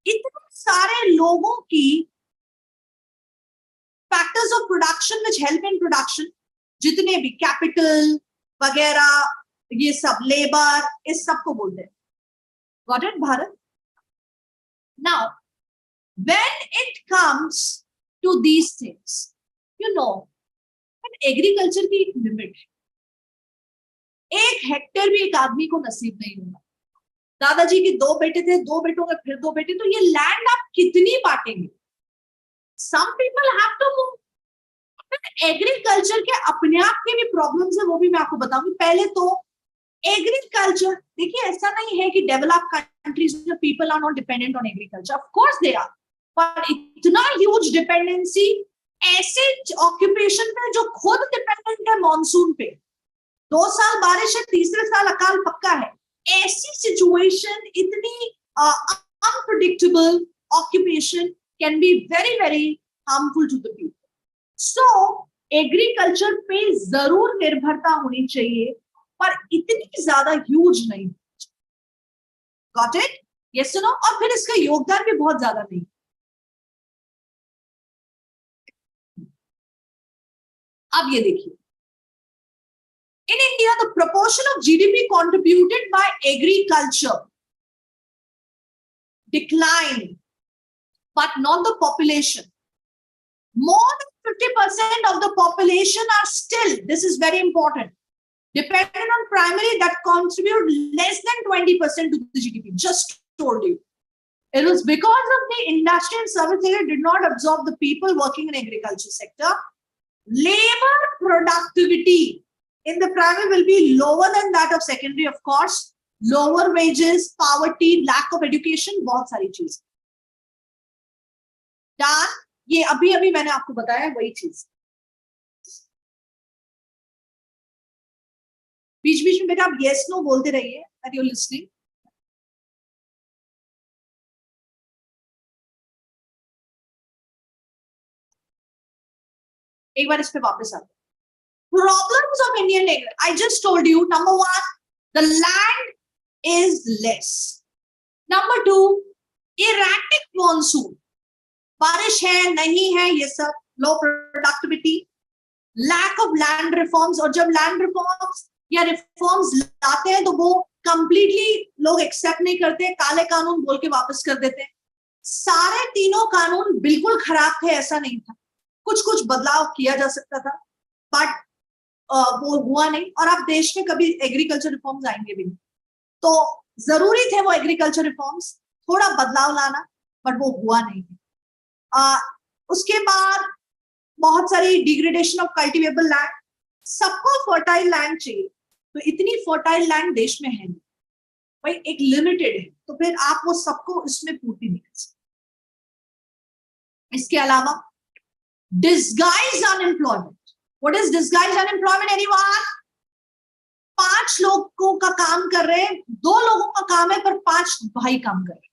इतने सारे लोगों की factors of production which help in production, जितने भी कैपिटल वगैरह, ये सब लेबर, इस सब को बोलते हैं. Got it, Bharat? Now, when it comes to these things, you know, agriculture की एक लिमिट है. 1 हेक्टेयर भी एक आदमी को नसीब नहीं होगा. दादाजी के 2 बेटे थे, 2 बेटों के फिर 2 बेटे, तो ये लैंड आप कितनी बांटेंगे? Some people have to move. Agriculture के अपने आप के भी प्रॉब्लम्स है, वो भी मैं आपको बताऊंगी. पहले तो एग्रीकल्चर देखिए, ऐसा नहीं है कि डेवलप कंट्रीज में people are not dependent on agriculture. Of course they are, पर इतना ह्यूज डिपेंडेंसी ऐसे ऑक्यूपेशन पे जो खुद डिपेंडेंट है मॉनसून पे. 2 साल बारिश है, तीसरे साल अकाल पक्का है. ऐसी सिचुएशन, इतनी unpredictable occupation can be very very harmful to the people. So agriculture पे जरूर निर्भरता होनी चाहिए, पर इतनी ज्यादा ह्यूज नहीं. Got it? Yes no? और फिर इसका योगदान भी बहुत ज्यादा नहीं. अब ये देखिए, in India the proportion of GDP contributed by agriculture declined, but not the population. More than 50% of the population are still, this is very important, dependent on primary, that contribute less than 20% to the GDP. Just told you. It was because of the industry and service sector did not absorb the people working in agriculture sector. Labor productivity in the primary will be lower than that of secondary, of course. Lower wages, poverty, lack of education, बहुत सारी चीज. Done. ये अभी अभी मैंने आपको बताया वही चीज. बीच बीच में बेटा आप yes no बोलते रहिए. Are you listening? एक बार इस पे वापस आते. Problems of Indian agriculture. I just told you, number one, the land is less. Number two, erratic monsoon. बारिश है नहीं है ये सब. Low productivity, lack of land reforms. और जब land reforms या reforms लाते हैं तो वो completely लोग accept नहीं करते, काले कानून बोल के वापस कर देते हैं. सारे तीनों कानून बिल्कुल खराब थे ऐसा नहीं था. कुछ कुछ बदलाव किया जा सकता था, बट वो हुआ नहीं. और आप देश में कभी एग्रीकल्चर रिफॉर्म्स आएंगे भी नहीं. तो जरूरी थे वो एग्रीकल्चर रिफॉर्म्स, थोड़ा बदलाव लाना, बट वो हुआ नहीं. उसके बाद बहुत सारी डिग्रेडेशन ऑफ कल्टिवेबल लैंड. सबको फर्टाइल लैंड चाहिए, तो इतनी फर्टाइल लैंड देश में है नहीं भाई, एक लिमिटेड है, तो फिर आप वो सबको इसमें पूर्ति नहीं कर सकते. इसके अलावा disguised unemployment. What is disguised unemployment? Anyone? 5 लोगों का काम कर रहे हैं, 2 लोगों का काम है पर 5 भाई काम कर रहे हैं.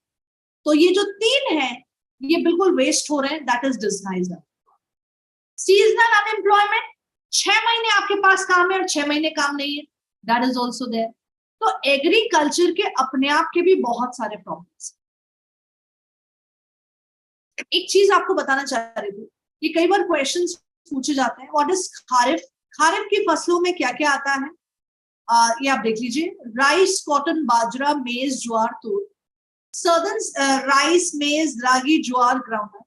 तो ये जो 3 है ये बिल्कुल वेस्ट हो रहे हैं. That is disguised unemployment. Seasonal unemployment. 6 महीने आपके पास काम है और 6 महीने काम नहीं है. That is also there. तो एग्रीकल्चर के अपने आप के भी बहुत सारे प्रॉब्लम्स. एक चीज आपको बताना चाह रही थी, ये कई बार क्वेश्चंस पूछे जाते हैं. What is kharif? खारिफ की फसलों में क्या क्या आता है? ये आप देख लीजिए. राइस, कॉटन, बाजरा, मेज, ज्वार, तूर. सर्दर्न राइस, मेज, रागी, ज्वार, ग्राउंडनट.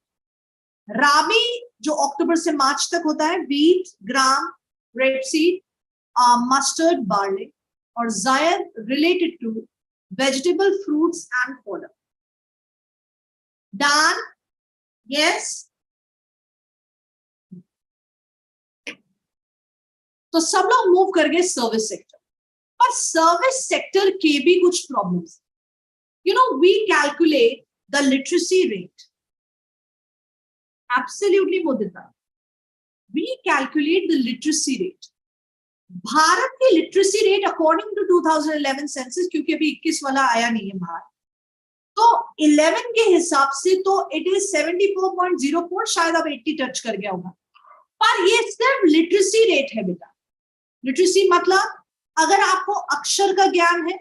राबी जो अक्टूबर से मार्च तक होता है, wheat, gram, rapeseed, mustard, barley. और जायद related to vegetable, fruits and fodder. Done? Yes. तो सब लोग मूव कर गए सर्विस सेक्टर, पर सर्विस सेक्टर के भी कुछ problems. You know, we calculate the literacy rate. Absolutely Modita, we calculate the literacy rate. Bharat की literacy rate according to 2011 census, क्योंकि अभी 21 वाला आया नहीं है बाहर, तो 11 के हिसाब से तो इट इज 74.04, शायद अब 80 टच कर गया होगा. पर ये सिर्फ लिटरेसी रेट है बेटा. लिटरेसी मतलब अगर आपको अक्षर का ज्ञान है,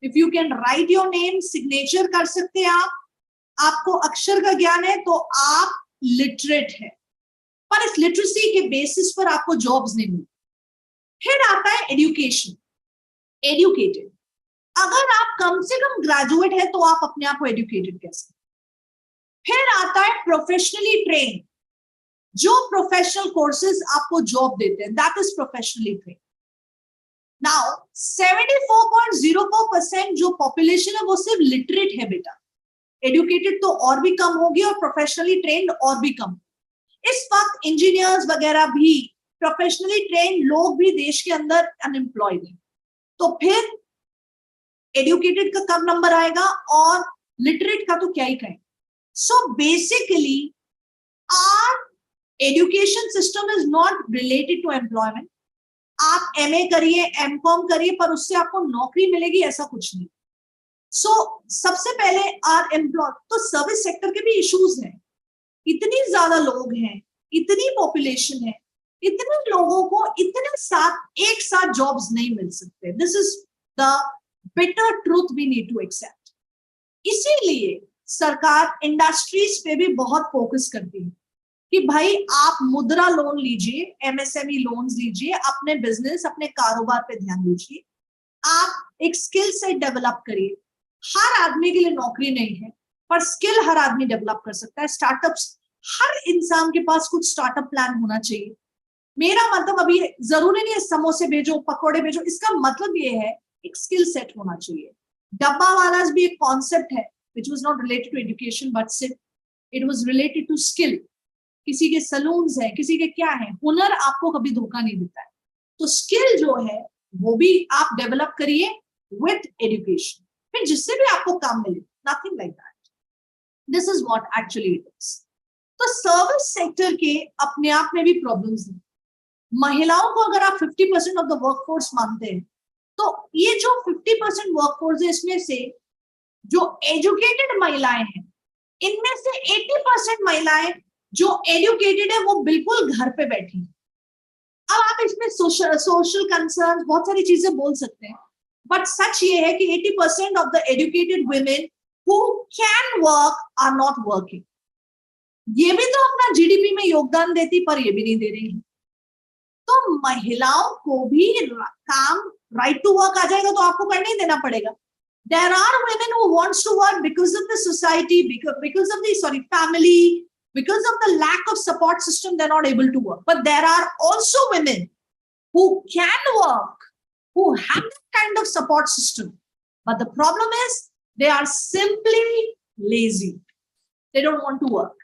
if you can write your name, signature कर सकते हैं आप, आपको अक्षर का ज्ञान है तो आप लिटरेट है. पर इस लिटरेसी के बेसिस पर आपको जॉब्स नहीं मिलती. फिर आता है एजुकेशन. एजुकेटेड, अगर आप कम से कम ग्रेजुएट है तो आप अपने आप को एजुकेटेड कह सकते. फिर आता है प्रोफेशनली ट्रेन, जो प्रोफेशनल कोर्सेज आपको जॉब देते हैं, that is professionally train. Now 74.04% जो पॉपुलेशन है वो सिर्फ लिटरेट है बेटा. एजुकेटेड तो और भी कम होगी और प्रोफेशनली ट्रेन्ड और भी कम. इस वक्त इंजीनियर्स वगैरह भी, प्रोफेशनली ट्रेन्ड लोग भी देश के अंदर अनएम्प्लॉयड है. तो फिर एजुकेटेड का कब नंबर आएगा और लिटरेट का तो क्या ही कहें. So basically our education system is not related to employment. आप एमए करिए, एमकॉम करिए, पर उससे आपको नौकरी मिलेगी ऐसा कुछ नहीं. सो सबसे पहले आर एम्प्लॉय. तो सर्विस सेक्टर के भी इश्यूज हैं. इतनी ज्यादा लोग हैं, इतनी पॉपुलेशन है, इतने लोगों को इतने साथ एक साथ जॉब्स नहीं मिल सकते. This is the bitter truth we need to accept. इसीलिए सरकार इंडस्ट्रीज पे भी बहुत फोकस करती है कि भाई आप मुद्रा लोन लीजिए, एमएसएमई लोन्स लीजिए, अपने बिजनेस, अपने कारोबार पे ध्यान दीजिए, आप एक स्किल सेट डेवलप करिए. हर आदमी के लिए नौकरी नहीं है, पर स्किल हर आदमी डेवलप कर सकता है. स्टार्टअप्स, हर इंसान के पास कुछ स्टार्टअप प्लान होना चाहिए. मेरा मतलब अभी जरूरी नहीं है समोसे भेजो, पकौड़े भेजो, इसका मतलब ये है एक स्किल सेट होना चाहिए. डब्बा वाला भी एक कॉन्सेप्ट है, which was not related to education, but it was related to skill. किसी के सलून्स है, किसी के क्या है, हुनर आपको कभी धोखा नहीं देता है. तो स्किल जो है वो भी आप डेवलप करिए विथ एजुकेशन, फिर जिससे भी आपको काम मिले. Nothing like that. This is what actually it is. तो सर्विस सेक्टर के अपने आप में भी प्रॉब्लम्स हैं. महिलाओं को अगर आप 50% ऑफ द वर्कफोर्स मानते हैं, तो ये जो 50% वर्कफोर्स है, इसमें से जो एजुकेटेड महिलाएं हैं, इनमें से 80% महिलाएं जो एजुकेटेड है वो बिल्कुल घर पे बैठी है. अब आप इसमें सोशल कंसर्न बहुत सारी चीजें बोल सकते हैं, बट सच ये है कि 80% of the educated women who can work are not working. ये भी तो अपना जीडीपी में योगदान देती, पर ये भी नहीं दे रही है. तो महिलाओं को भी काम, राइट टू वर्क आ जाएगा तो आपको करने ही देना पड़ेगा. There are women who wants to work because of the society, because of the family, because of the lack of support system, they're not able to work. But there are also women who can work, who have that kind of support system. But the problem is they are simply lazy. They don't want to work.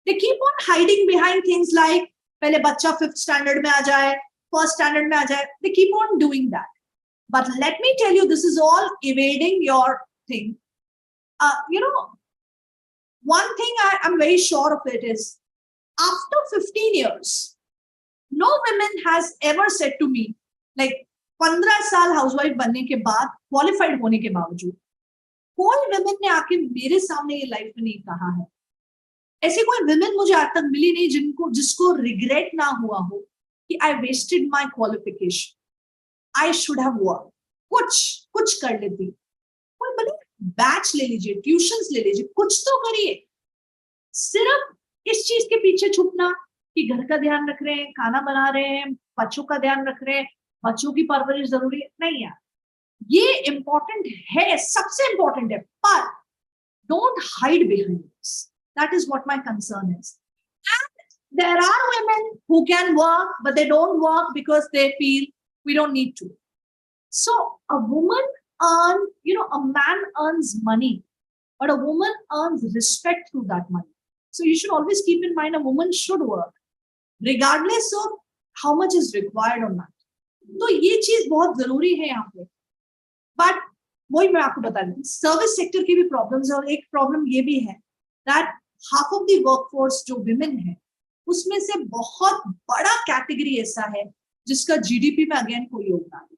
They keep on hiding behind things like पहले बच्चा 5th standard में आ जाए, 1st standard में आ जाए. They keep on doing that. But let me tell you, this is all evading your thing. One thing I'm very sure of it is, after 15 years, no woman has ever said to me, like 15 साल housewife बनने के बाद, qualified होने के बावजूद, कोई women ने आके मेरे सामने ये लाइफ में नहीं कहा है. ऐसी कोई women मुझे आज तक मिली नहीं जिसको रिग्रेट ना हुआ हो कि I wasted my qualification. I should have worked. कुछ कर लेती. कोई बोले बैच ले लीजिए, ट्यूशंस ले लीजिए, कुछ तो करिए. सिर्फ इस चीज के पीछे छुपना कि घर का ध्यान रख रहे हैं, खाना बना रहे हैं, बच्चों का ध्यान रख रहे हैं, बच्चों की परवरिश जरूरी है, नहीं यार. ये इम्पोर्टेंट है, सबसे इम्पोर्टेंट है, पर don't hide behind this. That is what my concern is. And there are women who can work, but they don't work because they feel we don't need to. So a woman a man earns money, but a woman earns respect through that money. So you should always keep in mind a woman should work, regardless of how much is required or not. तो ये चीज बहुत जरूरी है यहाँ पे. But वही मैं आपको बता दूं, सर्विस सेक्टर की भी प्रॉब्लम्स है, और एक प्रॉब्लम ये भी है that half of the workforce जो विमेन है, उसमें से बहुत बड़ा कैटेगरी ऐसा है जिसका जीडीपी में अगेन कोई योगदान नहीं.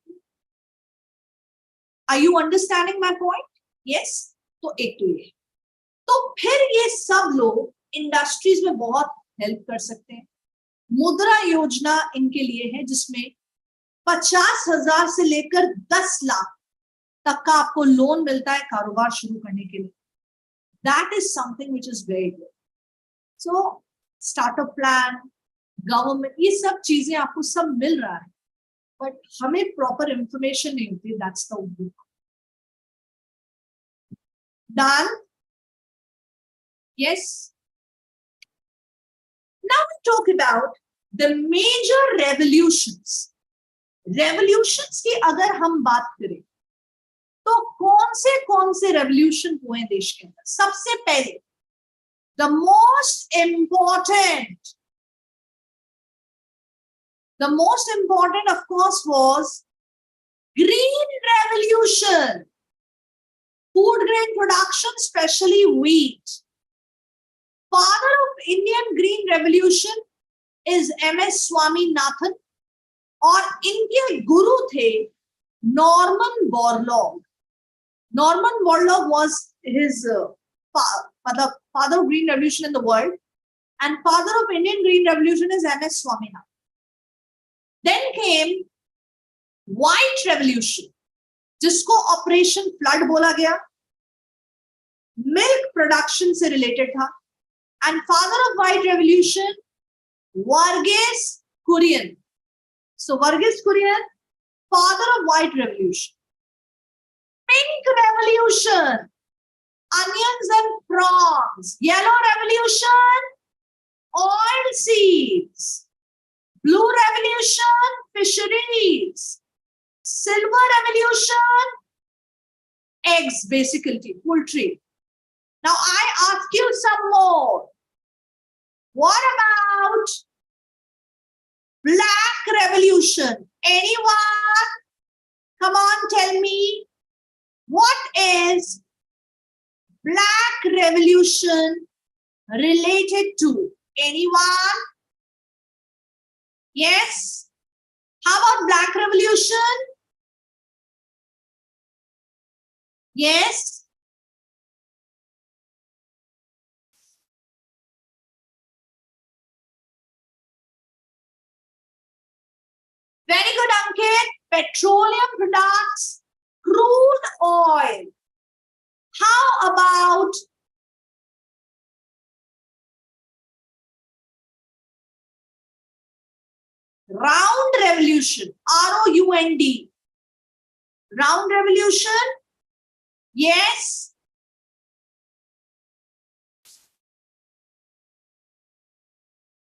Are you understanding my point? Yes. तो एक तो ये, तो फिर ये सब लोग इंडस्ट्रीज में बहुत हेल्प कर सकते हैं. मुद्रा योजना इनके लिए है, जिसमें 50,000 से लेकर 10 लाख तक का आपको लोन मिलता है कारोबार शुरू करने के लिए. That is something which is very good. So startup plan, government, ये सब चीजें आपको सब मिल रहा है, बट हमें प्रॉपर इंफॉर्मेशन नहीं होती. That's the book. Done? Yes. Now we talk about the major revolutions. Revolutions की अगर हम बात करें तो कौन से रेवोल्यूशन हुए देश के अंदर? सबसे पहले the most important of course was green revolution. Food grain production, especially wheat. Father of Indian green revolution is MS Swaminathan, और इनके गुरु थे Norman Borlaug. Norman Borlaug was his father of green revolution in the world, and father of Indian green revolution is MS Swaminathan. Then came white revolution, जिसको operation flood बोला गया, milk production से related था. And father of white revolution Verghese Kurien. So Verghese Kurien, father of white revolution. Pink revolution, onions and prawns. Yellow revolution, oil seeds. Blue revolution, fisheries. Silver revolution, eggs, basically poultry. Now I ask you some more. What about Black Revolution? Anyone? Come on, tell me. What is Black Revolution related to? Anyone? Yes? How about Black Revolution? Yes? Very good, Ankit. Petroleum products, crude oil. How about Round Revolution? ROUND. Round Revolution? Yes?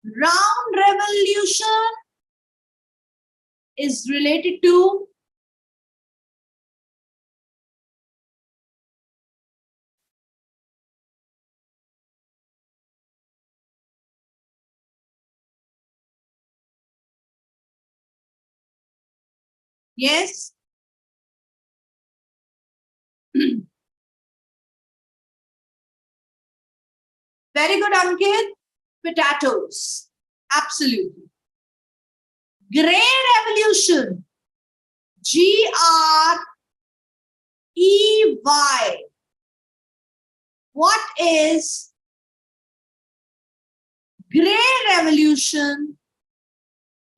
Round Revolution is related to yes? Very good, Ankit. Potatoes. Absolutely. Grey Revolution. GREY. What is Grey Revolution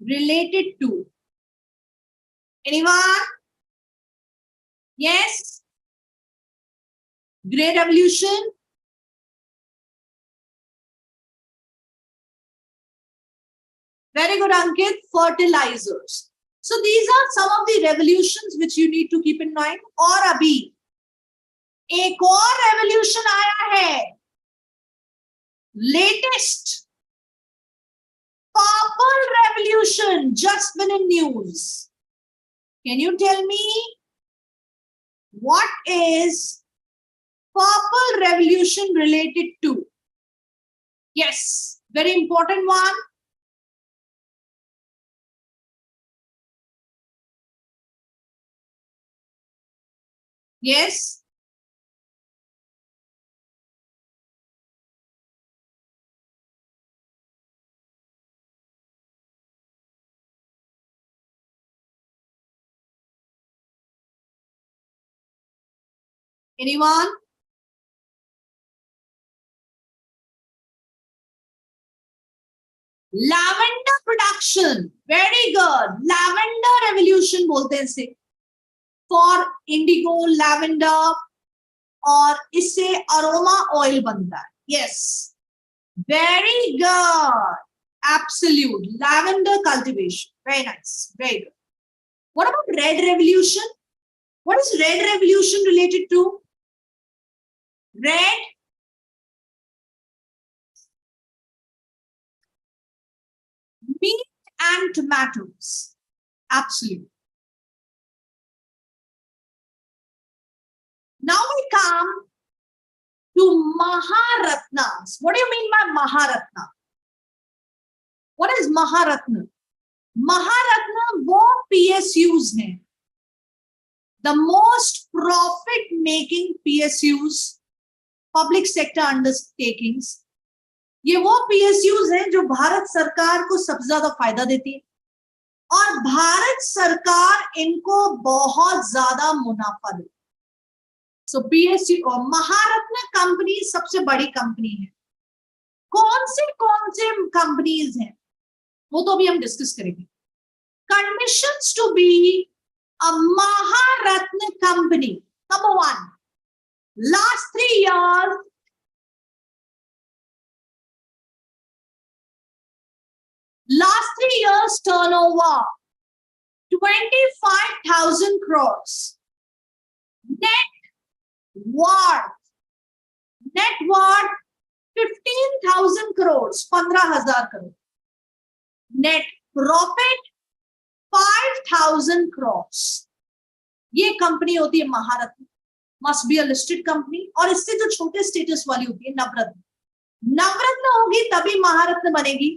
related to? Anyone? Yes? Grey Revolution? Very good, Ankit. Fertilizers. So these are some of the revolutions which you need to keep in mind. और अभी एक और revolution आया है. Latest Purple Revolution just been in news. Can you tell me what is Purple Revolution related to? Yes, very important one. Yes. Anyone? Lavender production. Very good. Lavender revolution बोलते हैं इसे. For indigo, lavender और इससे aroma oil बनता है. Yes. Very good. Absolute. Lavender cultivation. Very nice. Very good. What about red revolution? What is red revolution related to? Red. Meat and tomatoes. Absolutely. Now we come to Maharatnas. What do you mean by Maharatna? What is Maharatna? Maharatna वो PSUs हैं. The most profit-making PSUs, public sector undertakings. ये वो PSUs हैं जो भारत सरकार को सबसे ज्यादा फायदा देती है और भारत सरकार इनको बहुत ज्यादा मुनाफा देती है. So PSU और महारत्न कंपनी सबसे बड़ी कंपनी है. कौन से कंपनीज हैं वो तो अभी हम डिस्कस करेंगे. Conditions to be a Maharatna company. Number one, last 3 years, turnover 25,000 crores. Net worth 15,000 crores, 15,000 crores. Net profit 5,000 crores. ये कंपनी होती है महारत्न. must be a listed company. और इससे जो छोटे स्टेटस वाली होती है नवरत्न, नवरत्न होगी तभी महारत्न बनेगी.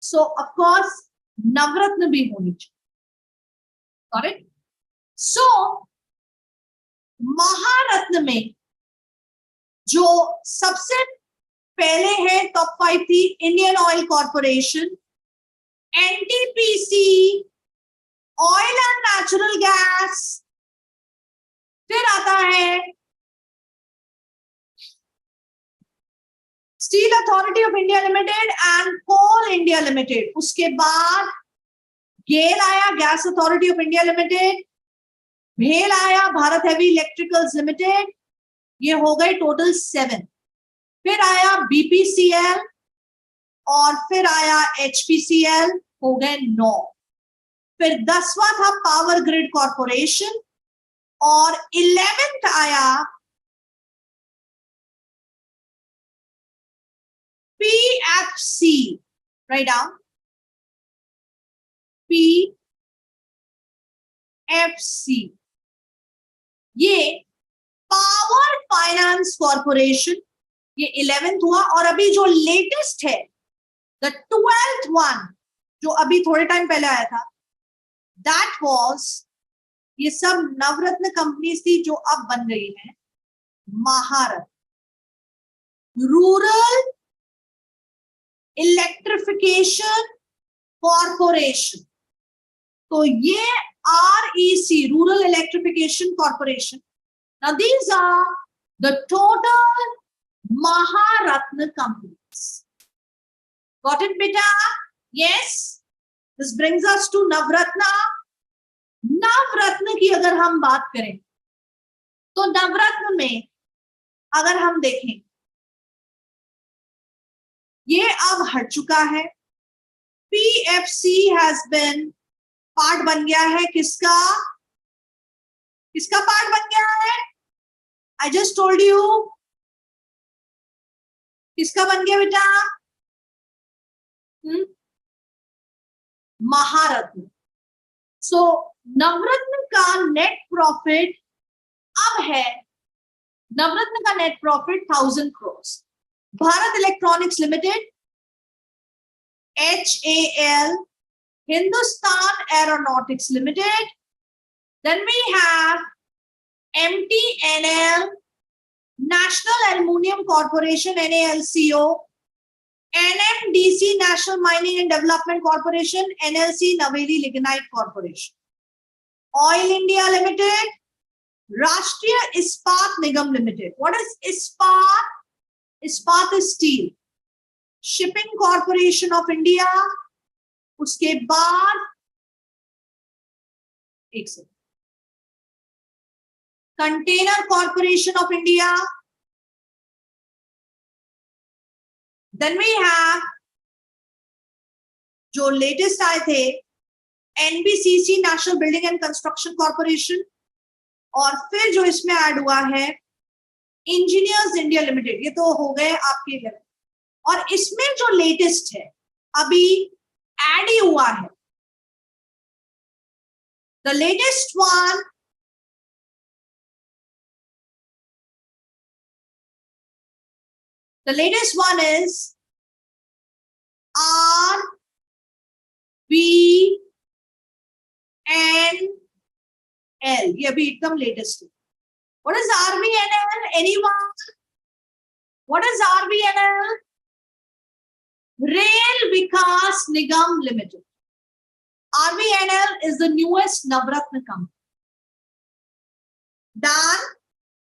So of course नवरत्न भी होनी चाहिए. करेक्ट. So महारत्न में जो सबसे पहले है टॉप 5 थी Indian oil corporation, NTPC, oil and natural gas, फिर आता है steel authority of India limited and coal India limited. उसके बाद गेल आया, gas authority of India limited. भेल आया, भारत हेवी इलेक्ट्रिकल्स लिमिटेड. ये हो गए टोटल 7. फिर आया बीपीसीएल और फिर आया एचपीसीएल, हो गए 9. फिर 10वां था पावर ग्रिड कॉर्पोरेशन और 11th आया पीएफसी. Write down, PFC. ये पावर फाइनेंस कॉर्पोरेशन, ये 11th हुआ. और अभी जो लेटेस्ट है द 12th वन, जो अभी थोड़े टाइम पहले आया था, दैट वाज, ये सब नवरत्न कंपनीज थी जो अब बन गई हैं महारत्न. रूरल इलेक्ट्रिफिकेशन कॉर्पोरेशन, तो ये REC, rural electrification corporation. Now these are the total Maharatna companies. Got it, beta? Yes. This brings us to Navratna. नवरत्न की अगर हम बात करें तो नवरत्न में अगर हम देखें, ये अब हट चुका है. पीएफसी हैज बीन पार्ट बन गया है. किसका पार्ट बन गया है? I just told you. किसका बन गया बेटा? महारत्न. सो नवरत्न का नेट प्रॉफिट अब है, नवरत्न का net profit 1000 crores. Bharat electronics limited, HAL, Hindustan aeronautics limited, then we have MTNL, National Aluminium Corporation, NALCO, NMDC, National Mining and Development Corporation, NLC, Naveli Lignite Corporation, Oil India Limited, Rashtriya Ispat Nigam Limited. What is Ispat? Ispat is steel. Shipping Corporation of India. उसके बाद एक second, container corporation of India. Then we have जो latest आए थे NBCC, national building and construction corporation. और फिर जो इसमें ऐड हुआ है इंजीनियर्स इंडिया लिमिटेड. ये तो हो गए आपके लेवल. और इसमें जो लेटेस्ट है अभी ऐड ही हुआ है, the latest one, the latest one is RVNL. ये अभी एकदम लेटेस्ट है. What is RVNL? Anyone? What is RVNL? Rail Vikas Nigam Limited. RVNL is the newest Navratna company. Done,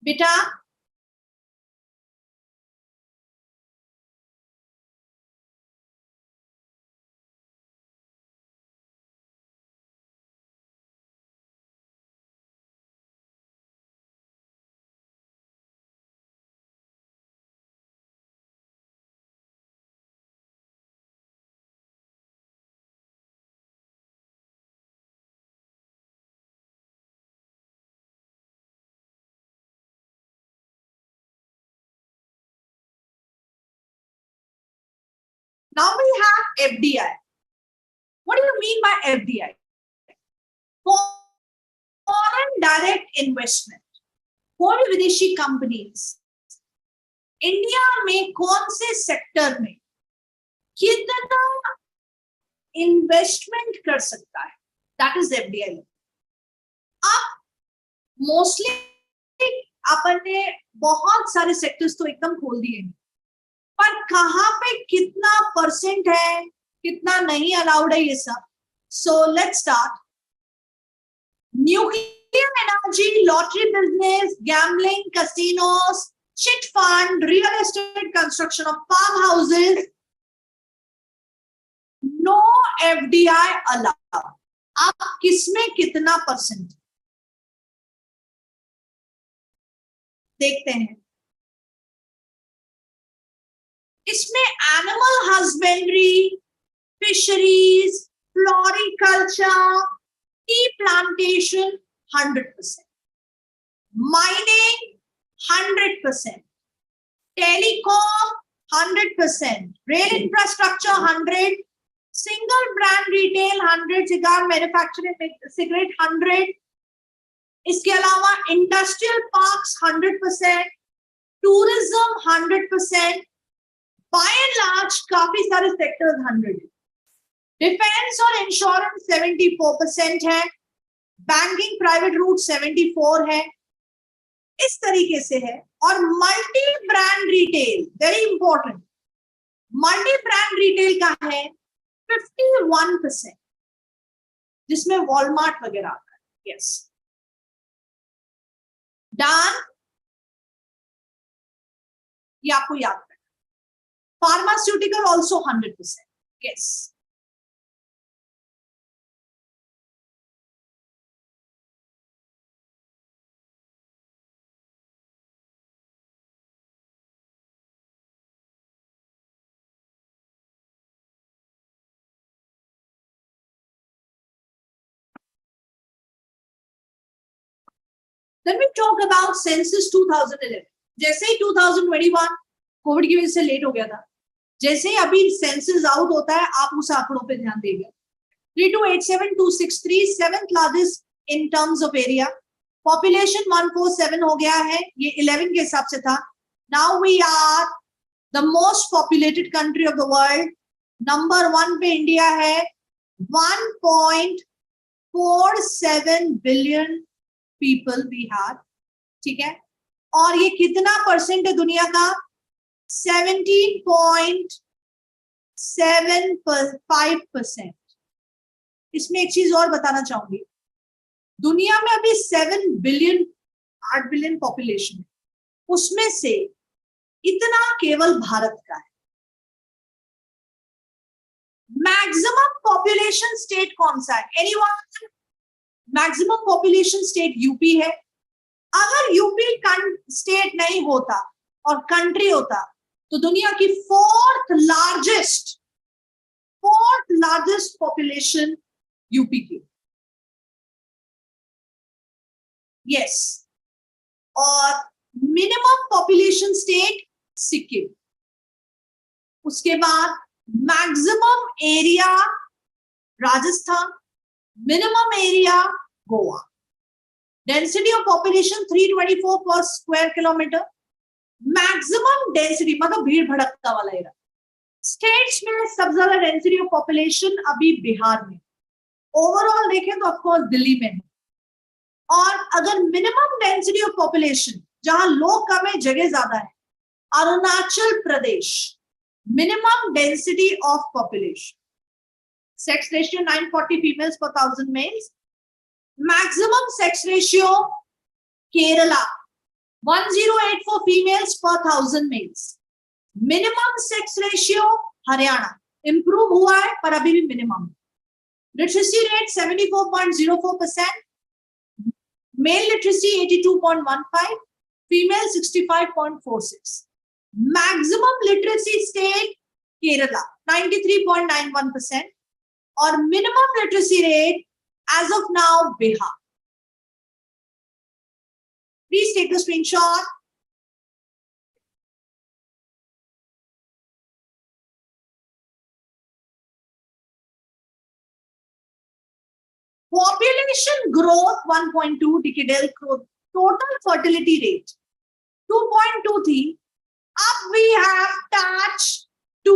beta? Now we have FDI. What do you mean by FDI? Foreign direct investment. कोई भी विदेशी companies India में कौन से sector में कितना investment कर सकता है, दैट इज एफडीआई। अब मोस्टली अपन ने बहुत सारे सेक्टर्स तो एकदम खोल दिए हैं, पर कहां पे कितना परसेंट है, कितना नहीं अलाउड है, ये सब। So let's start. Nuclear energy, lottery business, gambling, casinos, chit fund, real estate, construction of farmhouses, no FDI allowed। अब किसमें कितना परसेंट देखते हैं। इसमें animal husbandry, fisheries, floriculture, tea plantation 100%, mining 100%, telecom 100%, rail infrastructure 100, single brand retail 100, cigar manufacturing, cigarette 100, इसके अलावा industrial parks 100%, tourism 100%, by and large काफी सारे सेक्टर्स 100। डिफेंस और इंश्योरेंस 74% है, बैंकिंग प्राइवेट रूट 74 है, इस तरीके से है। और multi brand retail, very important, multi brand retail का है 51%, जिसमें वॉलमार्ट वगैरह आता है। यस, डन, ये आपको याद रखना। Pharmaceutical also 100%। Yes, Then we talk about census 2011। जैसे ही 2021 कोविड की वजह से लेट हो गया था, जैसे ही अभी सेंसस आउट होता है, आप उस आंकड़ों पे ध्यान देंगे। 3287263, 7th largest in terms of area, population 147 हो गया है, ये 11 के हिसाब से था। Now we are the most populated country of the world. Number 1 पे इंडिया है, 1.47 बिलियन पीपल वी हैव, ठीक है। और ये कितना परसेंट है दुनिया का? 17.75%। इसमें एक चीज और बताना चाहूंगी, दुनिया में अभी 8 बिलियन पॉपुलेशन है, उसमें से इतना केवल भारत का है। मैक्सिमम पॉपुलेशन स्टेट कौन सा है? Anyone? Maximum population state UP है। अगर यूपी स्टेट नहीं होता और कंट्री होता, तो दुनिया की फोर्थ लार्जेस्ट पॉपुलेशन यूपी की। यस, और मिनिमम पॉपुलेशन स्टेट सिक्किम। उसके बाद maximum area Rajasthan, minimum area Goa. Density of population 324 पर स्क्वायर किलोमीटर। मैक्सिमम डेंसिटी मतलब भीड़ भड़कता वाला एरिया। स्टेट्स में सबसे ज्यादा डेंसिटी ऑफ पॉपुलेशन अभी बिहार में, ओवरऑल देखें तो ऑफकोर्स दिल्ली में है। और अगर मिनिमम डेंसिटी ऑफ पॉपुलेशन, जहां लोग कम है जगह ज्यादा है, Arunachal Pradesh, minimum density of population. Sex ratio 940 females पर 1000 males. Maximum sex ratio Kerala 1084 females पर 1000 males. Minimum sex ratio Haryana, improve हुआ है पर अभी भी minimum. Literacy rate 74.04%, male literacy 82.15, female 65.46। Maximum literacy state Kerala 93.91% और minimum literacy rate as of now Bihar। Please take the screenshot। Population growth 1.2, decadal growth total fertility rate 2.2 थी, अब we have touch 2,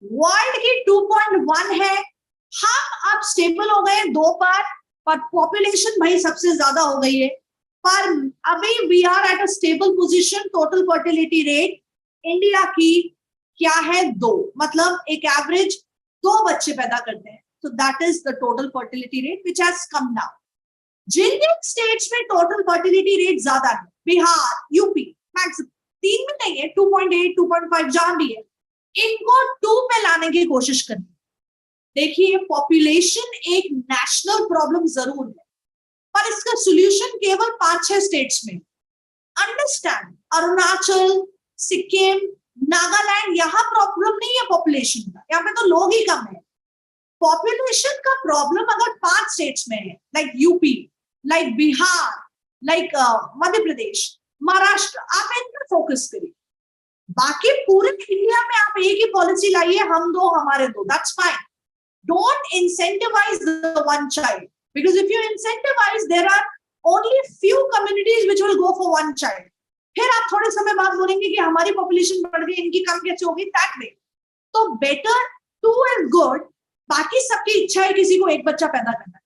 world की 2.1 है। हम अब stable हो गए 2 पर पॉपुलेशन भाई सबसे ज्यादा हो गई है, पर अभी we are at a stable position. Total fertility rate India की क्या है 2, मतलब एक एवरेज 2 बच्चे पैदा करते हैं। So that is the total fertility rate which has come down. जिन जिन स्टेट्स में टोटल फर्टिलिटी रेट ज्यादा है, बिहार, यूपी, मैक्सिमम 3 में नहीं है, 2.8, 2.5 जहां भी है, इनको 2 पे लाने की कोशिश करनी। देखिए, पॉपुलेशन एक नेशनल प्रॉब्लम जरूर है, पर इसका सोल्यूशन केवल 5-6 स्टेट्स में। अंडरस्टैंड, अरुणाचल, सिक्किम, नागालैंड, यहाँ प्रॉब्लम नहीं है पॉपुलेशन का, यहाँ पे तो लोग ही कम है। पॉपुलेशन का प्रॉब्लम अगर 5 स्टेट्स में है, like UP, like Bihar, like Madhya Pradesh, Maharashtra, आप इन पर फोकस करिए। बाकी पूरे इंडिया में आप एक ही पॉलिसी लाइए, हम 2 हमारे 2, that's fine. Don't incentivise the one child, because if you incentivise there are only few communities which will go for one child. फिर आप थोड़े समय बाद बोलेंगे कि हमारी पॉपुलेशन बढ़ गई, इनकी कम कैसे होगी, दैट वे। तो बेटर 2 इज गुड। बाकी सबकी इच्छा है किसी को 1 बच्चा पैदा करना है,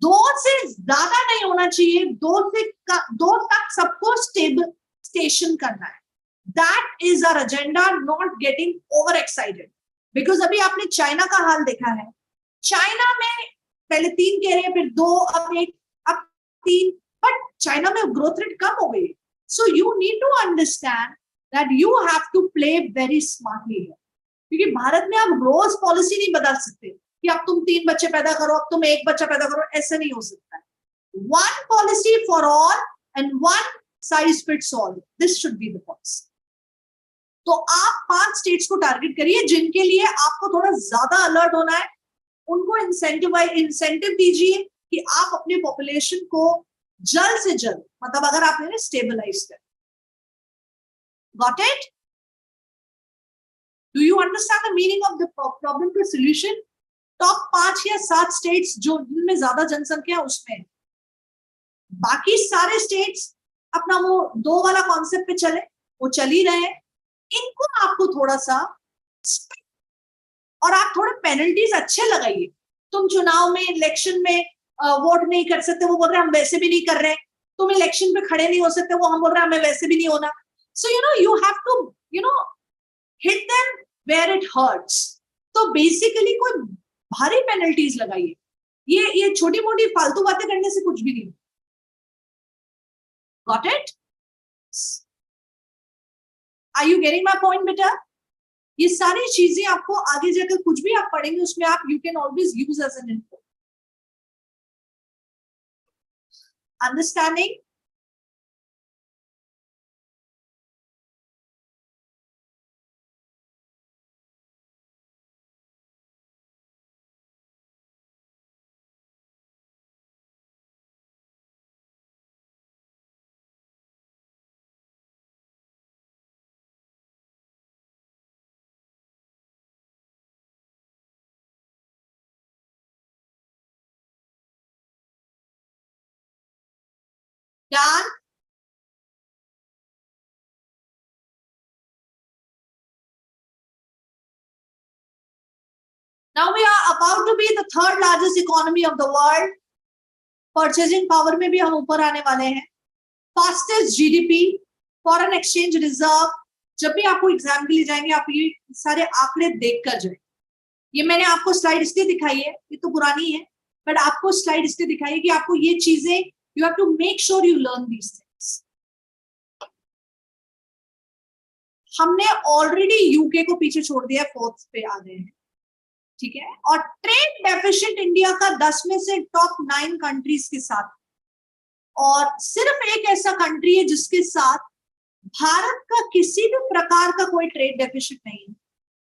2 से ज्यादा नहीं होना चाहिए, 2 तक सबको स्टेबल स्टेशन करना है। That is our agenda, not getting over excited. Because अभी आपने चाइना का हाल देखा है, चाइना में पहले 3 कह रहे हैं, फिर 2, अब 1, अब 3, बट चाइना में ग्रोथ रेट कम हो गई। So you need to understand that you have to play very smartly, क्योंकि भारत में आप रोज पॉलिसी नहीं बदल सकते कि अब तुम 3 बच्चे पैदा करो, अब तुम 1 बच्चा पैदा करो, ऐसा नहीं हो सकता है। One policy for all and one size fits all, this should be the policy. तो आप 5 स्टेट्स को टारगेट करिए जिनके लिए आपको थोड़ा ज्यादा अलर्ट होना है, उनको इंसेंटिव दीजिए कि आप अपने पॉपुलेशन को जल्द से जल्द, मतलब अगर आप स्टेबलाइज करें। Got it? Do you understand the meaning of the problem to solution? Top 5 या 7 स्टेट्स जो जिनमें ज्यादा जनसंख्या उसमें, बाकी सारे स्टेट्स अपना वो 2 वाला कॉन्सेप्ट पे चले, वो चल ही रहे हैं। इनको आपको थोड़ा सा, और आप थोड़े पेनल्टीज अच्छे लगाइए। तुम चुनाव में, इलेक्शन में वोट नहीं कर सकते, वो बोल रहे हैं हम वैसे भी नहीं कर रहे। तुम इलेक्शन पे खड़े नहीं हो सकते, वो हम बोल रहे हैं हमें वैसे भी नहीं होना। सो you have to hit them where it hurts. तो बेसिकली कोई भारी पेनल्टीज लगाइए, ये छोटी मोटी फालतू बातें करने से कुछ भी नहीं। Got it? Are you getting my point, बेटा? ये सारी चीजें आपको आगे जाकर कुछ भी आप पढ़ेंगे उसमें आप you can always use as an input. Understanding? Done? Now we are about to be the 3rd largest economy of the world. Purchasing power में भी हम ऊपर आने वाले हैं। Fastest GDP, foreign exchange reserve। जब भी आपको एग्जाम के लिए जाएंगे आप ये सारे आंकड़े देख कर जाए। ये मैंने आपको स्लाइड इसलिए दिखाई है, ये तो पुरानी है, बट आपको स्लाइड इसलिए दिखाई है कि आपको ये चीजें, you have to make sure you learn these things. हमने ऑलरेडी यूके को पीछे छोड़ दिया, 4th पे आ गए हैं, ठीक है। और ट्रेड डेफिसिट इंडिया का 10 में से टॉप 9 कंट्रीज के साथ, और सिर्फ एक ऐसा कंट्री है जिसके साथ भारत का किसी भी प्रकार का कोई ट्रेड डेफिसिट नहीं है,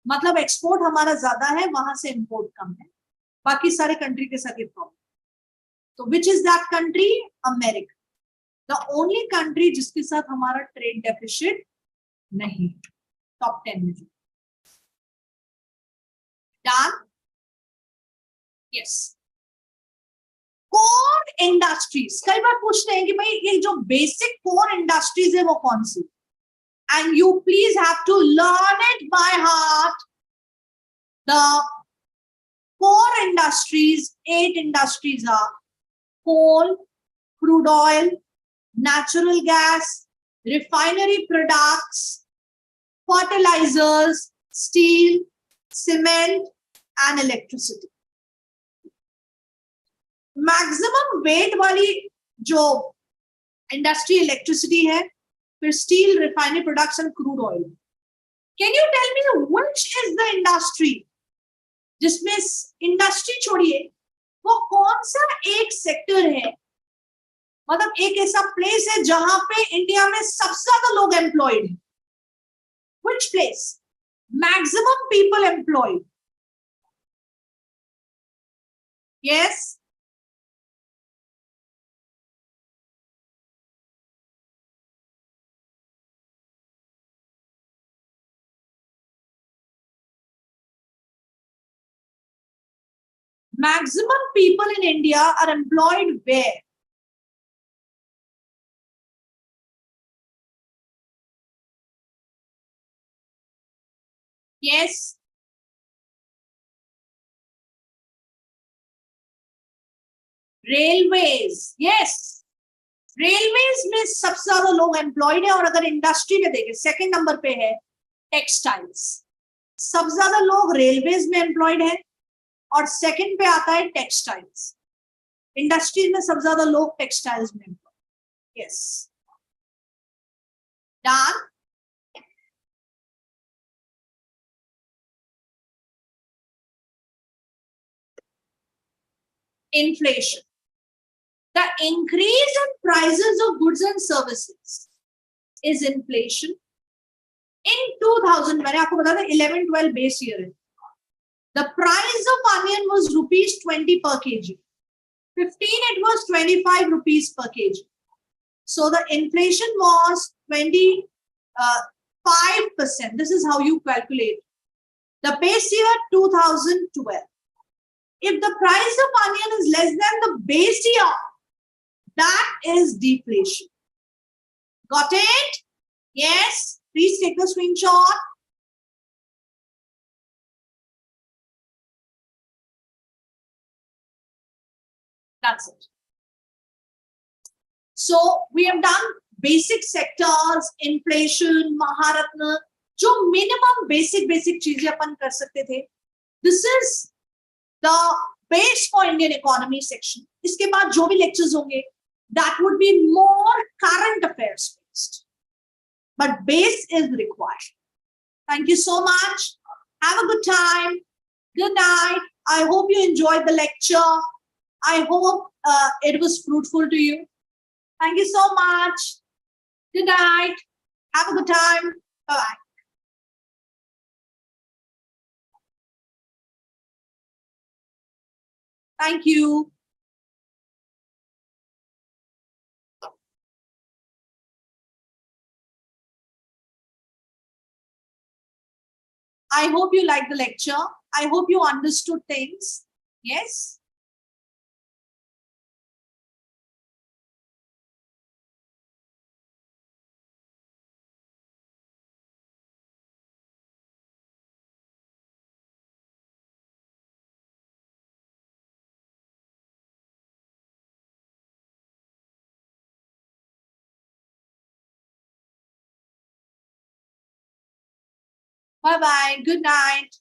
मतलब एक्सपोर्ट हमारा ज्यादा है, वहां से इंपोर्ट कम है, बाकी सारे कंट्री के साथ ये प्रॉब्लम। तो which is that country? America, the only country जिसके साथ हमारा ट्रेड डेफिसिट नहीं, टॉप 10 में। डन? यस। कोर इंडस्ट्रीज, कई बार पूछते हैं कि भाई ये जो बेसिक कोर इंडस्ट्रीज है वो कौन सी, and you please have to learn it by heart. The core industries, 8 industries are coal, crude oil, natural gas, refinery products, fertilizers, steel, cement, and electricity. Maximum weight वाली जो industry electricity है, फिर steel, refinery products and crude oil. Can you tell me which is the industry जिसमें industry छोड़िए वो कौन सा एक सेक्टर है, मतलब एक ऐसा प्लेस है जहां पे इंडिया में सबसे ज्यादा लोग एम्प्लॉयड हैं? Which place? Maximum people employed. Yes. Maximum people in India are employed where? Yes. Railways. Yes. Railways में सबसे ज्यादा लोग एम्प्लॉयड है, और अगर इंडस्ट्री में देखें सेकंड नंबर पे है टेक्सटाइल्स. सबसे ज्यादा लोग रेलवेज में एम्प्लॉयड है और सेकंड पे आता है टेक्सटाइल्स. इंडस्ट्री में सबसे ज्यादा लोग टेक्सटाइल्स में employed. Yes. Done. Inflation. The increase in prices of goods and services is inflation. In 2000, मैंने आपको बताया था 11-12 base year है. The price of onion was rupees 20 per kg. 15 it was 25 rupees per kg. So the inflation was 25%. This is how you calculate. The base year 2012. If the price of onion is less than the base year, that is deflation. Got it? Yes. Please take the screenshot. That's it. So we have done basic sectors, inflation, Maharatna, जो minimum basic चीजें अपन कर सकते थे. This is the base for Indian economy section. इसके बाद जो भी lectures होंगे, that would be more current affairs based, but base is required. Thank you so much. Have a good time. Good night. I hope you enjoyed the lecture. I hope it was fruitful to you. Thank you so much. Good night. Have a good time. Bye-bye. Thank you. I hope you liked the lecture. I hope you understood things. Yes. Bye-bye. Good night.